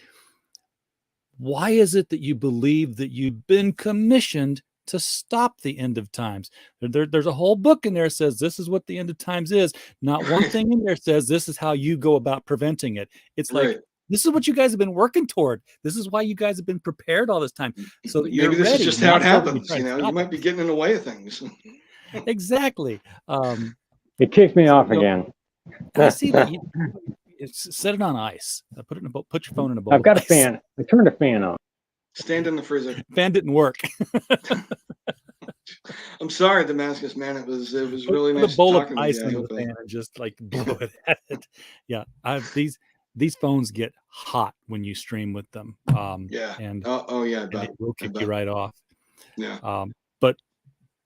why is it that you believe that you've been commissioned to stop the end of times? There's a whole book in there that says this is what the end of times is. Not one thing in there says this is how you go about preventing it. It's like, this is what you guys have been working toward. This is why you guys have been prepared all this time. So that maybe this ready, is just how it happens. You might be getting in the way of things. Exactly. It kicked me off again. I see that. Set it on ice. Put it in a bowl. Put your phone in a bowl. I've got a fan. I turned a fan on. Stand in the freezer. Fan didn't work. I'm sorry, Damascus, man. It was really nice. Put a bowl of ice in the fan and just like blow it at it. Yeah, these phones get hot when you stream with them. Yeah. And yeah, and it will kick you right off. Yeah. But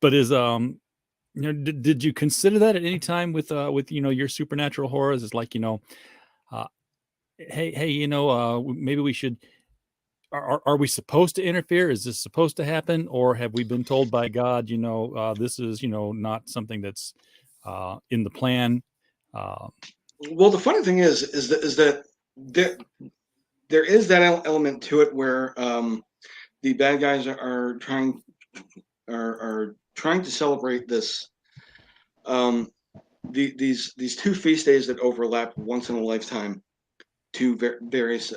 is did you consider that at any time with your supernatural horrors? It's like hey, maybe we should. Are we supposed to interfere? Is this supposed to happen, or have we been told by God, this is not something that's in the plan? Well, the funny thing is that there is that element to it where the bad guys are trying to celebrate this these 2 feast days that overlap once in a lifetime to various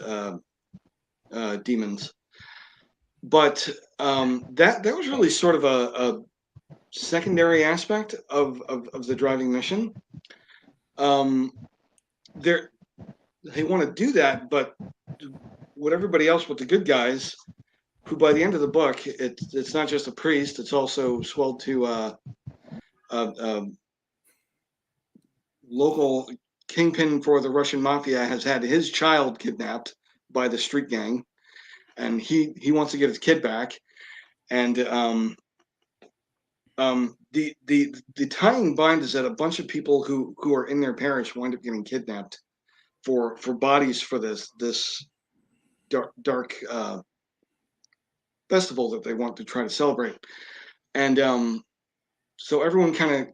demons, but that was really sort of a secondary aspect of the driving mission. They want to do that, but what everybody else with the good guys who by the end of the book, it's not just a priest; it's also swelled to a local kingpin for the Russian mafia, has had his child kidnapped by the street gang, and he wants to get his kid back. And the tying bind is that a bunch of people who are in their parish wind up getting kidnapped for bodies for this dark festival that they want to try to celebrate. And so everyone kind of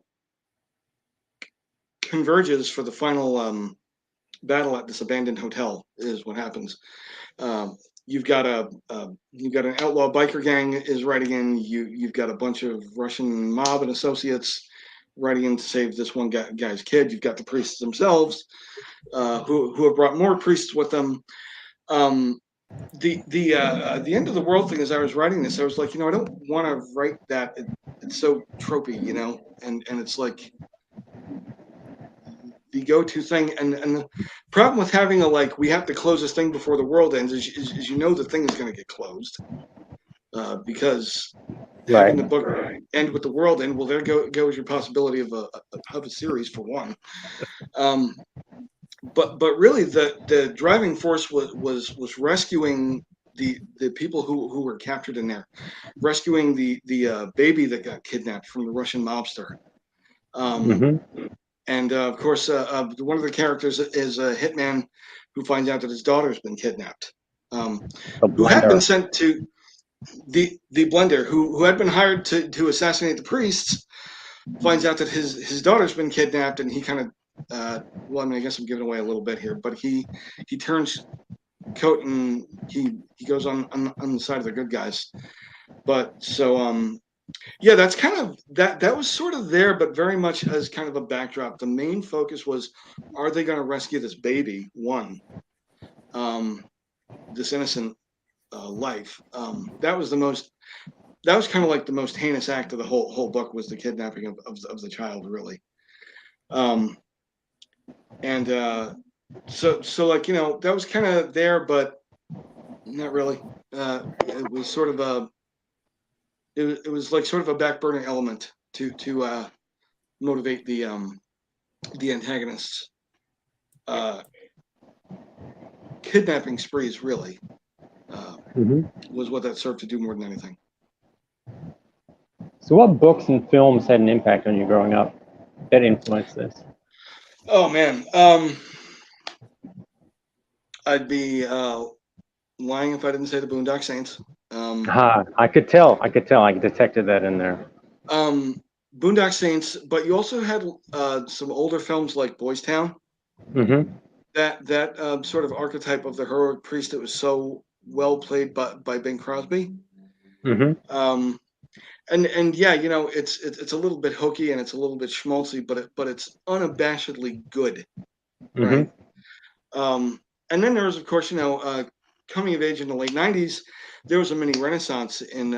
converges for the final battle at this abandoned hotel is what happens. You've got an outlaw biker gang is riding in. You've got a bunch of Russian mob and associates riding in to save this one guy's kid. You've got the priests themselves, who have brought more priests with them. The end of the world thing. As I was writing this, I was like, I don't want to write that. It's so tropey, and it's like the go-to thing. And the problem with having we have to close this thing before the world ends is the thing is going to get closed, because having the book end with the world end, well, there goes your possibility of a series for one. But really the driving force was rescuing the people who were captured in there, rescuing the baby that got kidnapped from the Russian mobster. And of course, one of the characters is a hitman who finds out that his daughter's been kidnapped, who had been sent to the blender, who had been hired to assassinate the priests, finds out that his daughter's been kidnapped, and he kind of, I guess I'm giving away a little bit here, but he turns coat and he goes on the side of the good guys. But so yeah, that's kind of that was sort of there, but very much as kind of a backdrop. The main focus was, are they going to rescue this baby? This innocent life. That was kind of like the most heinous act of the whole book, was the kidnapping of the child, really. And so that was kind of there, but not really. It was sort of it was like sort of a back burner element to motivate the antagonists. Kidnapping sprees, really, was what that served to do more than anything. So what books and films had an impact on you growing up that influenced this? Oh man, I'd be lying if I didn't say the Boondock Saints. I could tell. I detected that in there. Boondock Saints, but you also had some older films like Boys Town. That sort of archetype of the heroic priest that was so well played by Bing Crosby. And yeah, it's a little bit hokey and it's a little bit schmaltzy, but it's unabashedly good, right? And then there was, of course, coming of age in the late '90s, there was a mini renaissance in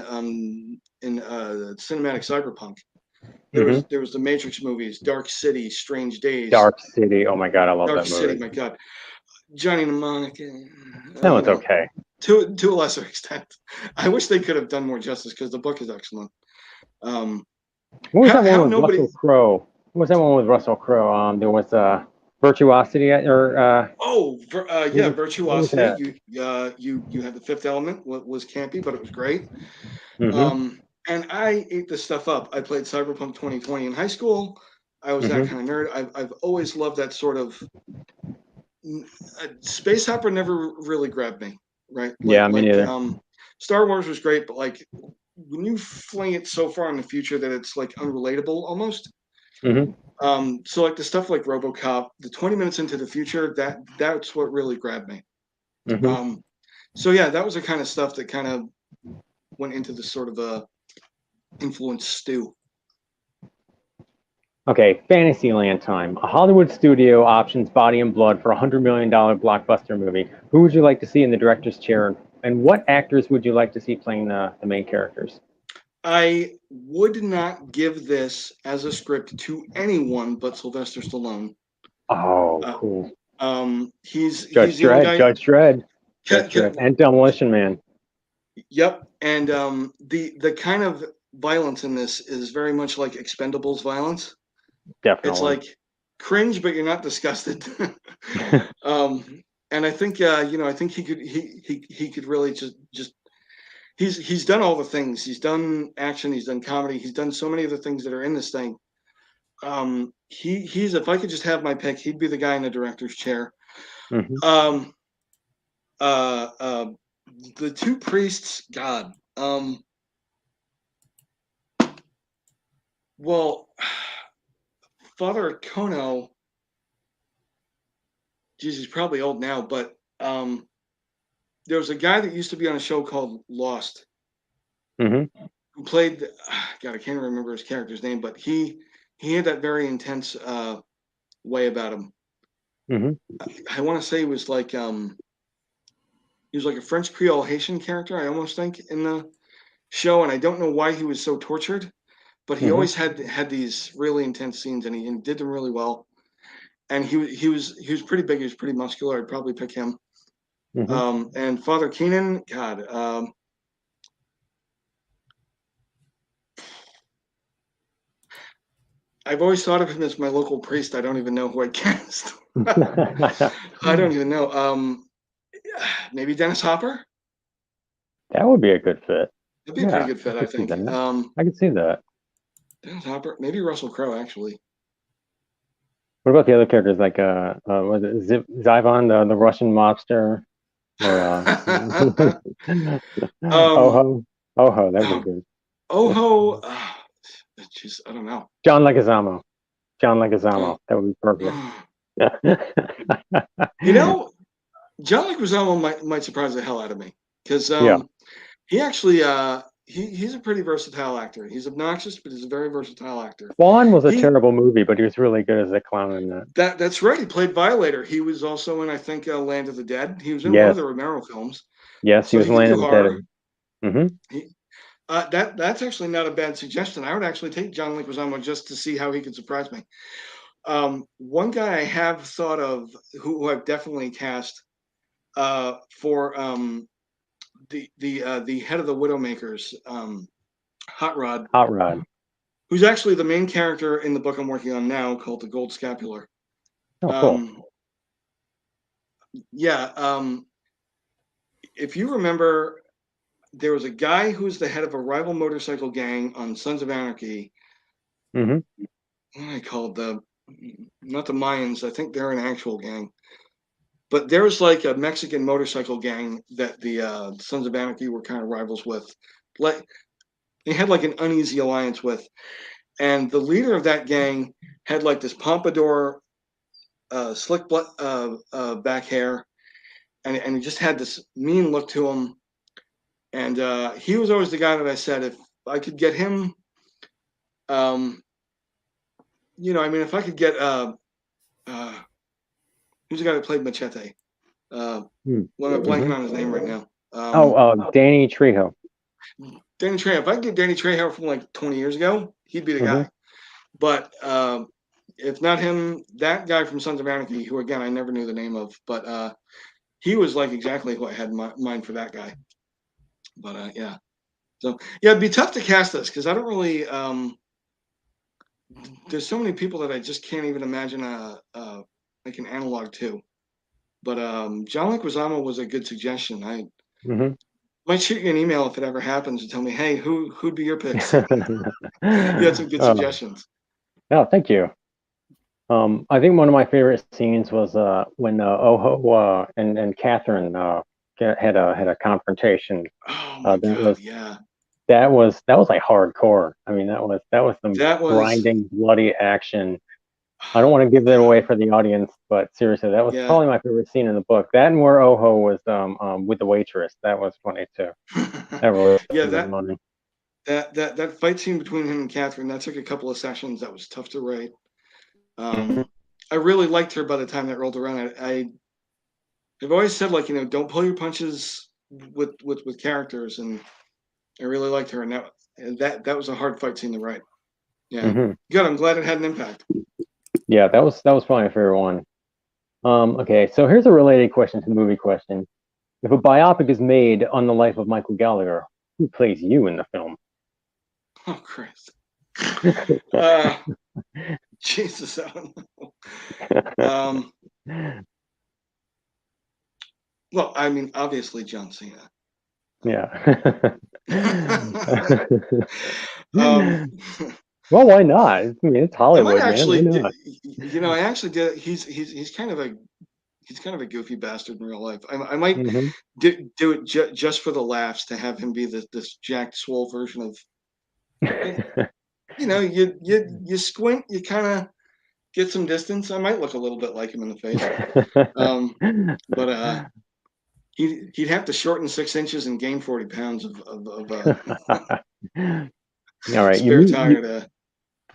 cinematic cyberpunk. There was the Matrix movies, Dark City, Strange Days. Dark City, oh my god, I love Dark that movie. City, my god. Johnny Mnemonic. That one's okay. To a lesser extent. I wish they could have done more justice because the book is excellent. What was that one with Russell Crowe? What was that one with Russell Crowe? There was Virtuosity Virtuosity. You had The Fifth Element. Was campy, but it was great. And I ate this stuff up. I played Cyberpunk 2020 in high school. I was that kind of nerd. I've always loved that sort of space opera. Never really grabbed me, right? Me neither. Star Wars was great, but like when you fling it so far in the future that it's like unrelatable almost. So like the stuff like RoboCop, the 20 minutes into the future, that's what really grabbed me. So yeah, that was the kind of stuff that kind of went into the sort of a influence stew. Okay, Fantasyland time. A Hollywood studio options Body and Blood for $100 million blockbuster movie. Who would you like to see in the director's chair, and what actors would you like to see playing the main characters? I would not give this as a script to anyone but Sylvester Stallone. Oh, cool. He's Judge Dredd, and Demolition Man. Yep, and the kind of violence in this is very much like Expendables violence. Definitely. It's like cringe, but you're not disgusted. And I think I think he could really just he's done all the things. He's done action, he's done comedy, he's done so many of the things that are in this thing. He's if I could just have my pick, he'd be the guy in the director's chair. Mm-hmm. The two priests, God. Well, Father Kono, geez, he's probably old now, but there was a guy that used to be on a show called Lost, Mm-hmm. who played. God, I can't remember his character's name, but he had that very intense way about him. Mm-hmm. I want to say he was like a French Creole Haitian character. I almost think in the show, and I don't know why he was so tortured, but he always had these really intense scenes, and he did them really well. And he was pretty big. He was pretty muscular. I'd probably pick him. And Father Keenan, God, I've always thought of him as my local priest. I don't even know who I cast. I don't even know. Maybe Dennis Hopper. That would be a good fit. That'd be a pretty good fit, I think. I could see that. Dennis Hopper, maybe Russell Crowe, actually. What about the other characters, like was it Zyvon, the Russian mobster, or Oho? Oho, that would be good. Oho, jeez, I don't know. John Leguizamo. That would be perfect. John Leguizamo might surprise the hell out of me, because he actually he's a pretty versatile actor. He's obnoxious, but he's a very versatile actor. Spawn was a terrible movie, but he was really good as a clown in that. That's right. He played Violator. He was also in, I think, Land of the Dead. He was in one of the Romero films. Yes, he was Land of the Dead. Mm-hmm. That's actually not a bad suggestion. I would actually take John Leguizamo just to see how he could surprise me. One guy I have thought of who I've definitely cast for the head of the Widowmakers, Hot Rod. Who's actually the main character in the book I'm working on now, called The Gold Scapular. Oh, cool. If you remember, there was a guy who's the head of a rival motorcycle gang on Sons of Anarchy. Mm-hmm. What are they called? Not the Mayans. I think they're an actual gang. But there was like a Mexican motorcycle gang that the Sons of Anarchy were kind of rivals with. Like, they had like an uneasy alliance with. And the leader of that gang had like this pompadour, slick back hair, and he just had this mean look to him. And he was always the guy that I said, if I could get him, if I could get, who's the guy that played Machete? Well, I'm blanking on his name right now. Danny Trejo. Danny Trejo. If I could get Danny Trejo from like 20 years ago, he'd be the guy. But if not him, that guy from Sons of Anarchy, who again I never knew the name of, but he was like exactly who I had in mind for that guy. But so it'd be tough to cast this because I don't really. There's so many people that I just can't even imagine like an analog to. But John Leguizamo was a good suggestion. I might shoot you an email if it ever happens and tell me, hey, who'd be your picks? You had some good suggestions. Oh, thank you. I think one of my favorite scenes was when Oho and Catherine had a confrontation. Oh my God! That was like hardcore. I mean, that was some grinding, bloody action. I don't want to give that away for the audience, but seriously, that was probably my favorite scene in the book. That and where Oho was with the waitress. That was funny too. That really funny. That fight scene between him and Catherine, that took a couple of sessions. That was tough to write. I really liked her by the time that rolled around. I've always said, like, don't pull your punches with characters, and I really liked her, and that was a hard fight scene to write. Yeah, good. I'm glad it had an impact. Yeah, that was probably my favorite one. Okay, so here's a related question to the movie question. If a biopic is made on the life of Michael Gallagher, who plays you in the film? Oh, Christ. Jesus, I don't know. Well, I mean, obviously John Cena. Yeah. Um, Well, why not? I mean, it's I Hollywood, might man. Why actually, not? I actually did. He's kind of a goofy bastard in real life. I might Hmm. do it just for the laughs to have him be this jacked, swole version of. You squint, you kind of get some distance. I might look a little bit like him in the face, but he'd have to shorten 6 inches and gain 40 pounds of All right, spare tire to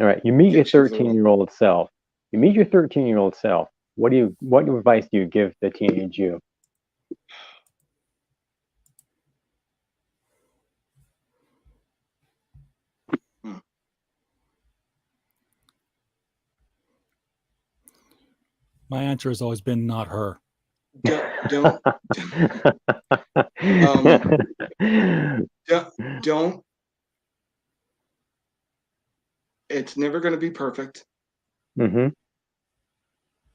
all right, you meet your get you through it. 13-year-old self. You meet your 13-year-old self. What advice do you give the teenage you? My answer has always been not her. Don't don't. It's never going to be perfect. Mm-hmm.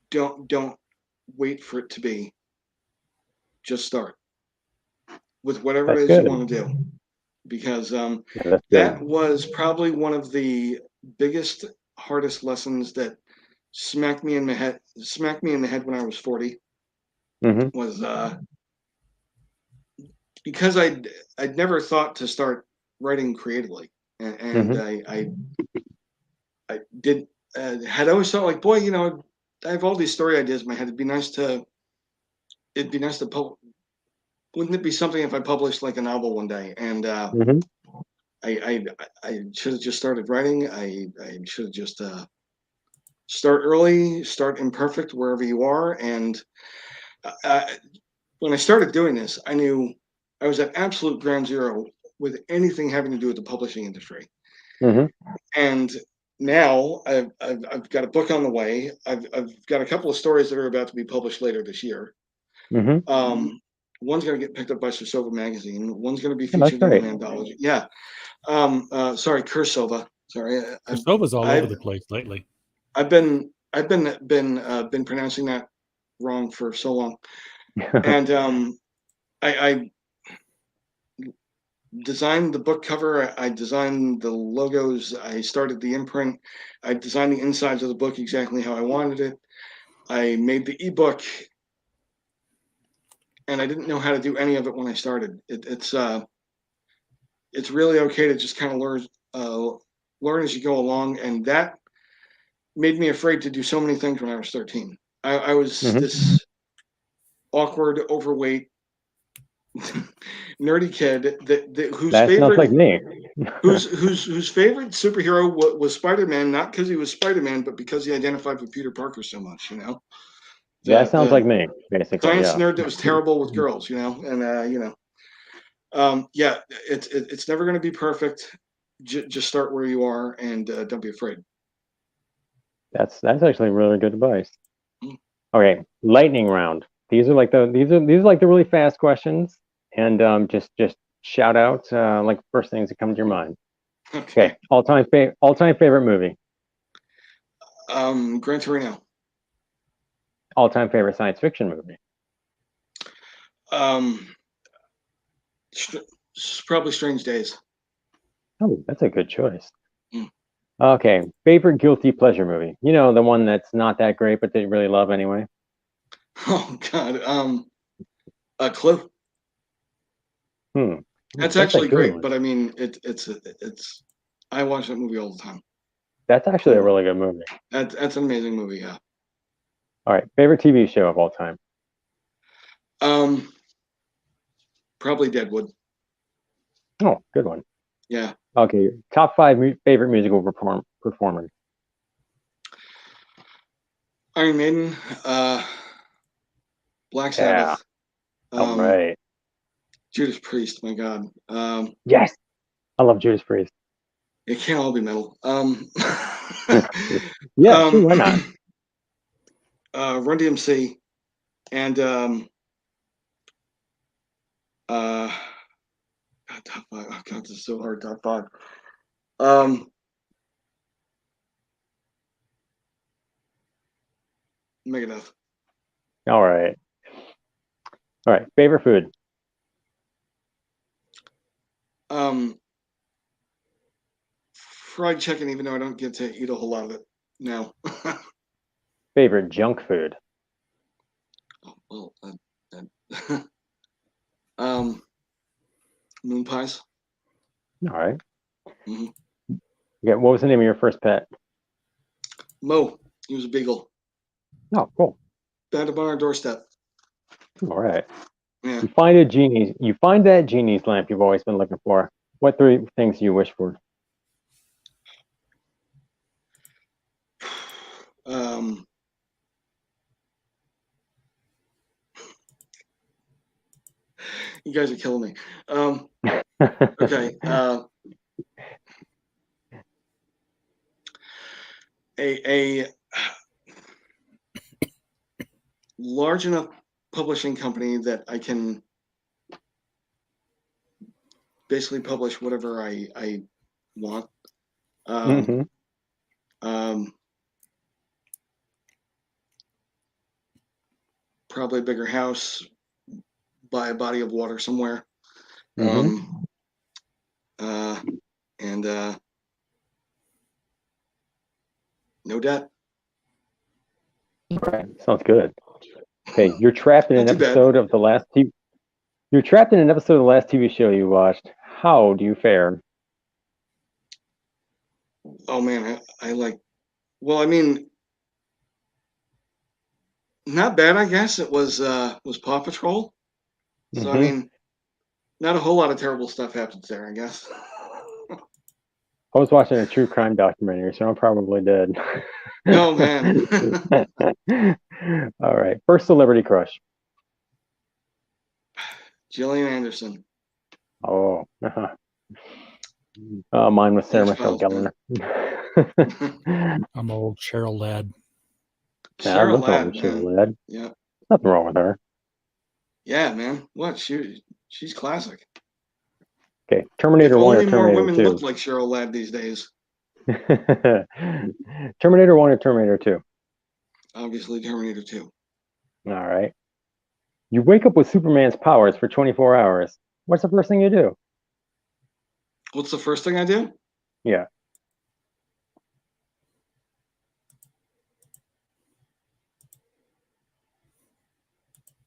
Don't wait for it to be. Just start with whatever That's it is you good. want to do, because That's that good. was probably one of the biggest, hardest lessons that smacked me in the head when I was 40. Mm-hmm. Was because I'd never thought to start writing creatively, and Mm-hmm. I did had always thought, like, boy, I have all these story ideas in my head. It'd be nice to wouldn't it be something if I published like a novel one day? And Mm-hmm. I should have just started writing. I should have just start early, start imperfect wherever you are. And uh, when I started doing this, I knew I was at absolute ground zero with anything having to do with the publishing industry. Mm-hmm. And now I've got a book on the way. I've got a couple of stories that are about to be published later this year. Mm-hmm. One's going to get picked up by Sosova magazine. One's going to be Yeah, that's featured in great. an anthology. Yeah. Sorry, Kursova. Sorry. Kosova's all over the place lately. I've been pronouncing that wrong for so long. And I designed the book cover. I designed the logos. I started the imprint. I designed the insides of the book exactly how I wanted it. I made the ebook, and I didn't know how to do any of it when I started. It's really okay to just kind of learn as you go along, and that made me afraid to do so many things when I was 13. I was Mm-hmm. this awkward, overweight, nerdy kid whose That sounds like me. whose favorite superhero was Spider-Man, not because he was Spider-Man, but because he identified with Peter Parker so much. That sounds like The me, basically. science Yeah. nerd that was terrible with girls. Yeah, it's never going to be perfect. Just start where you are, and don't be afraid. That's actually really good advice. Mm. Okay, lightning round. These are like the really fast questions, and just shout out like first things that come to your mind. Okay, all time favorite movie. Gran Torino. All time favorite science fiction movie. Probably Strange Days. Oh, that's a good choice. Mm. Okay, favorite guilty pleasure movie. You know, the one that's not that great, but that you really love anyway. Oh God. A Clue. That's a actually good great, one. but I mean, it's. I watch that movie all the time. That's actually a really good movie. That's an amazing movie. Yeah. All right, favorite TV show of all time. Probably Deadwood. Oh, good one. Yeah. Okay, top 5 favorite musical performers. Iron Maiden. Black Sabbath. All right. Judas Priest. My God. Yes, I love Judas Priest. It can't all be metal. Yeah, sure, why not? Run DMC, and God, top five. Oh God, this is so hard. Top five. Megadeth. All right. Favorite food? Fried chicken, even though I don't get to eat a whole lot of it now. Favorite junk food? Oh, well, moon pies. All right. Mm-hmm. Yeah. What was the name of your first pet? Mo. He was a beagle. Oh, cool. Found him on our doorstep. All right. Yeah. You find that genie's lamp you've always been looking for. What 3 things do you wish for? You guys are killing me. Okay. A large enough publishing company that I can basically publish whatever I want. Probably a bigger house by a body of water somewhere. And no debt. All right. Sounds good. Okay, you're trapped in an episode of the last TV. You're trapped in an episode of the last TV show you watched. How do you fare? Oh man, I like. Well, I mean, not bad. I guess it was Paw Patrol. So I mean, not a whole lot of terrible stuff happens there, I guess. I was watching a true crime documentary, so I'm probably dead. Oh man. All right, first celebrity crush. Gillian Anderson. Oh, mine was Sarah Michelle Gellar. I'm old Cheryl Ladd. Cheryl Ladd, man. Ladd. Yeah. Nothing wrong with her. Yeah, man. What? She's classic. Okay, Terminator 1 or Terminator 2? Only more women look like Cheryl Ladd these days. Terminator 1 or Terminator 2? Obviously, Terminator 2. All right. You wake up with Superman's powers for 24 hours. What's the first thing you do? What's the first thing I do? Yeah.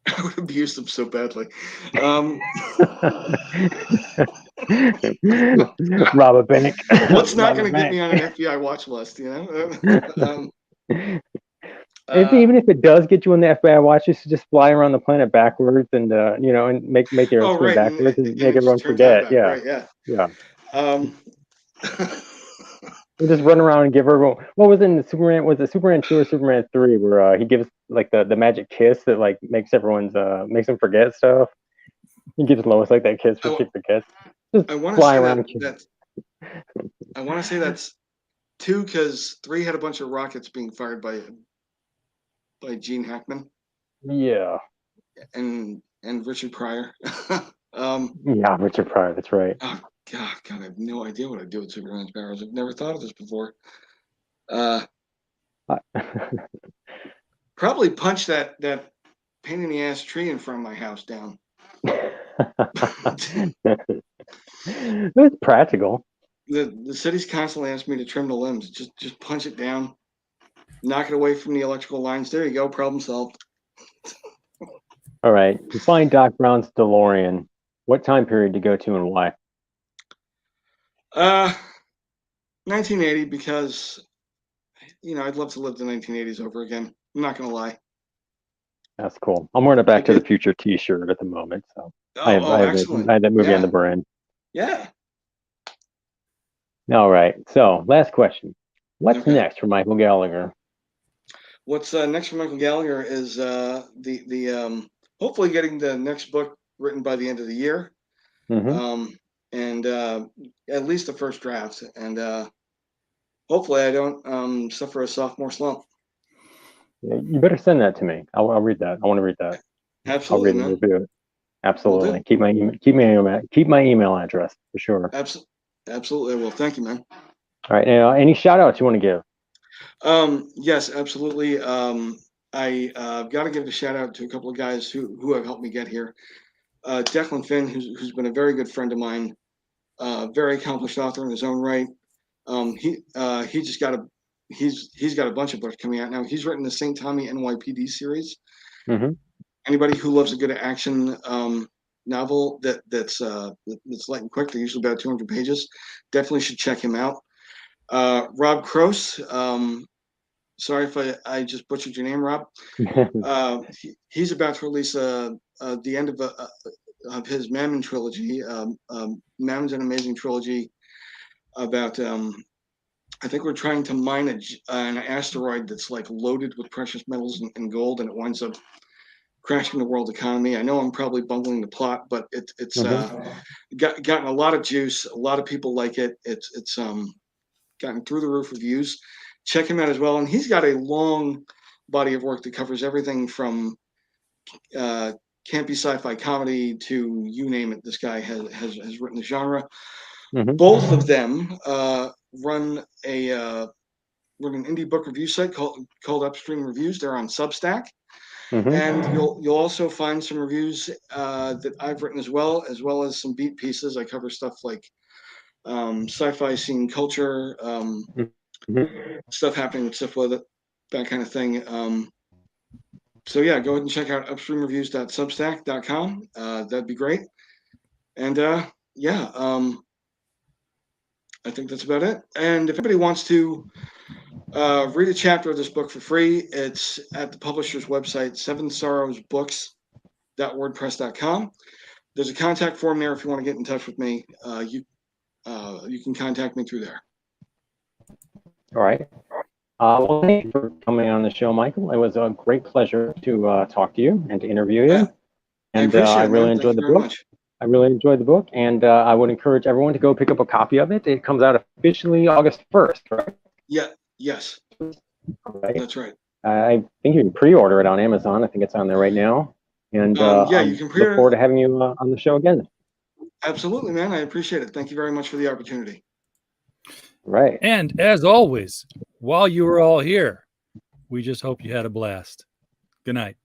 I would abuse them so badly. Rob a bank. What's not going to get me on an FBI watch list, you know? Even if it does get you on the FBI watch list, just fly around the planet backwards and and make your own screen backwards and make everyone forget. Yeah. Right, yeah. We just run around and give everyone. What was in Superman? Was it Superman 2 or Superman 3 where he gives like the magic kiss that like makes them forget stuff? He gives Lois like that kiss where she forgets. Just fly around. I want to say that's 2 because 3 had a bunch of rockets being fired by Gene Hackman. Yeah. And Richard Pryor. Yeah, Richard Pryor. That's right. Oh God, I have no idea what I'd do with Superman's powers. I've never thought of this before. Probably punch that pain in the ass tree in front of my house down. That's practical. The city's constantly asking me to trim the limbs. Just punch it down, knock it away from the electrical lines. There you go. Problem solved. All right. You find Doc Brown's DeLorean. What time period to go to and why? 1980, because I'd love to live the 1980s over again. I'm not gonna lie. That's cool. I'm wearing a Back to the Future T-shirt at the moment, so I have that movie on the brand. Yeah. All right. So, last question. What's next for Michael Gallagher? What's next for Michael Gallagher is the hopefully getting the next book written by the end of the year, and at least the first draft, and hopefully I don't suffer a sophomore slump. Yeah, you better send that to me. I'll read that. I want to read that. Absolutely. I'll read and review it. Absolutely. Keep my email address for sure. Absolutely. Well, thank you, man. All right. Any shout outs you want to give? Yes, absolutely. I got to give a shout out to a couple of guys who have helped me get here. Declan Finn, who's been a very good friend of mine, very accomplished author in his own right. He just got he's got a bunch of books coming out now. He's written the St. Tommy NYPD series. Mm-hmm. Anybody who loves a good action novel that's light and quick, they're usually about 200 pages, definitely should check him out. Rob Cross, sorry if I just butchered your name, Rob. He's about to release the end of his Mammon trilogy. Mammon's an amazing trilogy about I think we're trying to mine an asteroid that's like loaded with precious metals and gold, and it winds up crashing the world economy. I know I'm probably bungling the plot, but it's gotten a lot of juice. A lot of people like it. It's gotten through the roof reviews. Check him out as well, and he's got a long body of work that covers everything from campy sci-fi comedy to you name it. This guy has written the genre. Mm-hmm. Both of them run an indie book review site called Upstream Reviews. They're on Substack. Mm-hmm. And you'll also find some reviews that I've written as well as some beat pieces. I cover stuff like sci-fi scene culture, stuff happening with stuff with it, that kind of thing. So yeah, go ahead and check out upstreamreviews.substack.com. That'd be great. And I think that's about it. And if anybody wants to read a chapter of this book for free, it's at the publisher's website, sevensorrowsbooks.wordpress.com. There's a contact form there if you want to get in touch with me. You can contact me through there. All right. Well, thank you for coming on the show, Michael. It was a great pleasure to talk to you and to interview you. And I really enjoyed the book. I really enjoyed the book, and I would encourage everyone to go pick up a copy of it. It comes out officially August 1st, right? Yeah. Yes. Right. That's right. I think you can pre-order it on Amazon. I think it's on there right now. And you can look forward to having you on the show again. Absolutely, man. I appreciate it. Thank you very much for the opportunity. Right. And as always, while you were all here, we just hope you had a blast. Good night.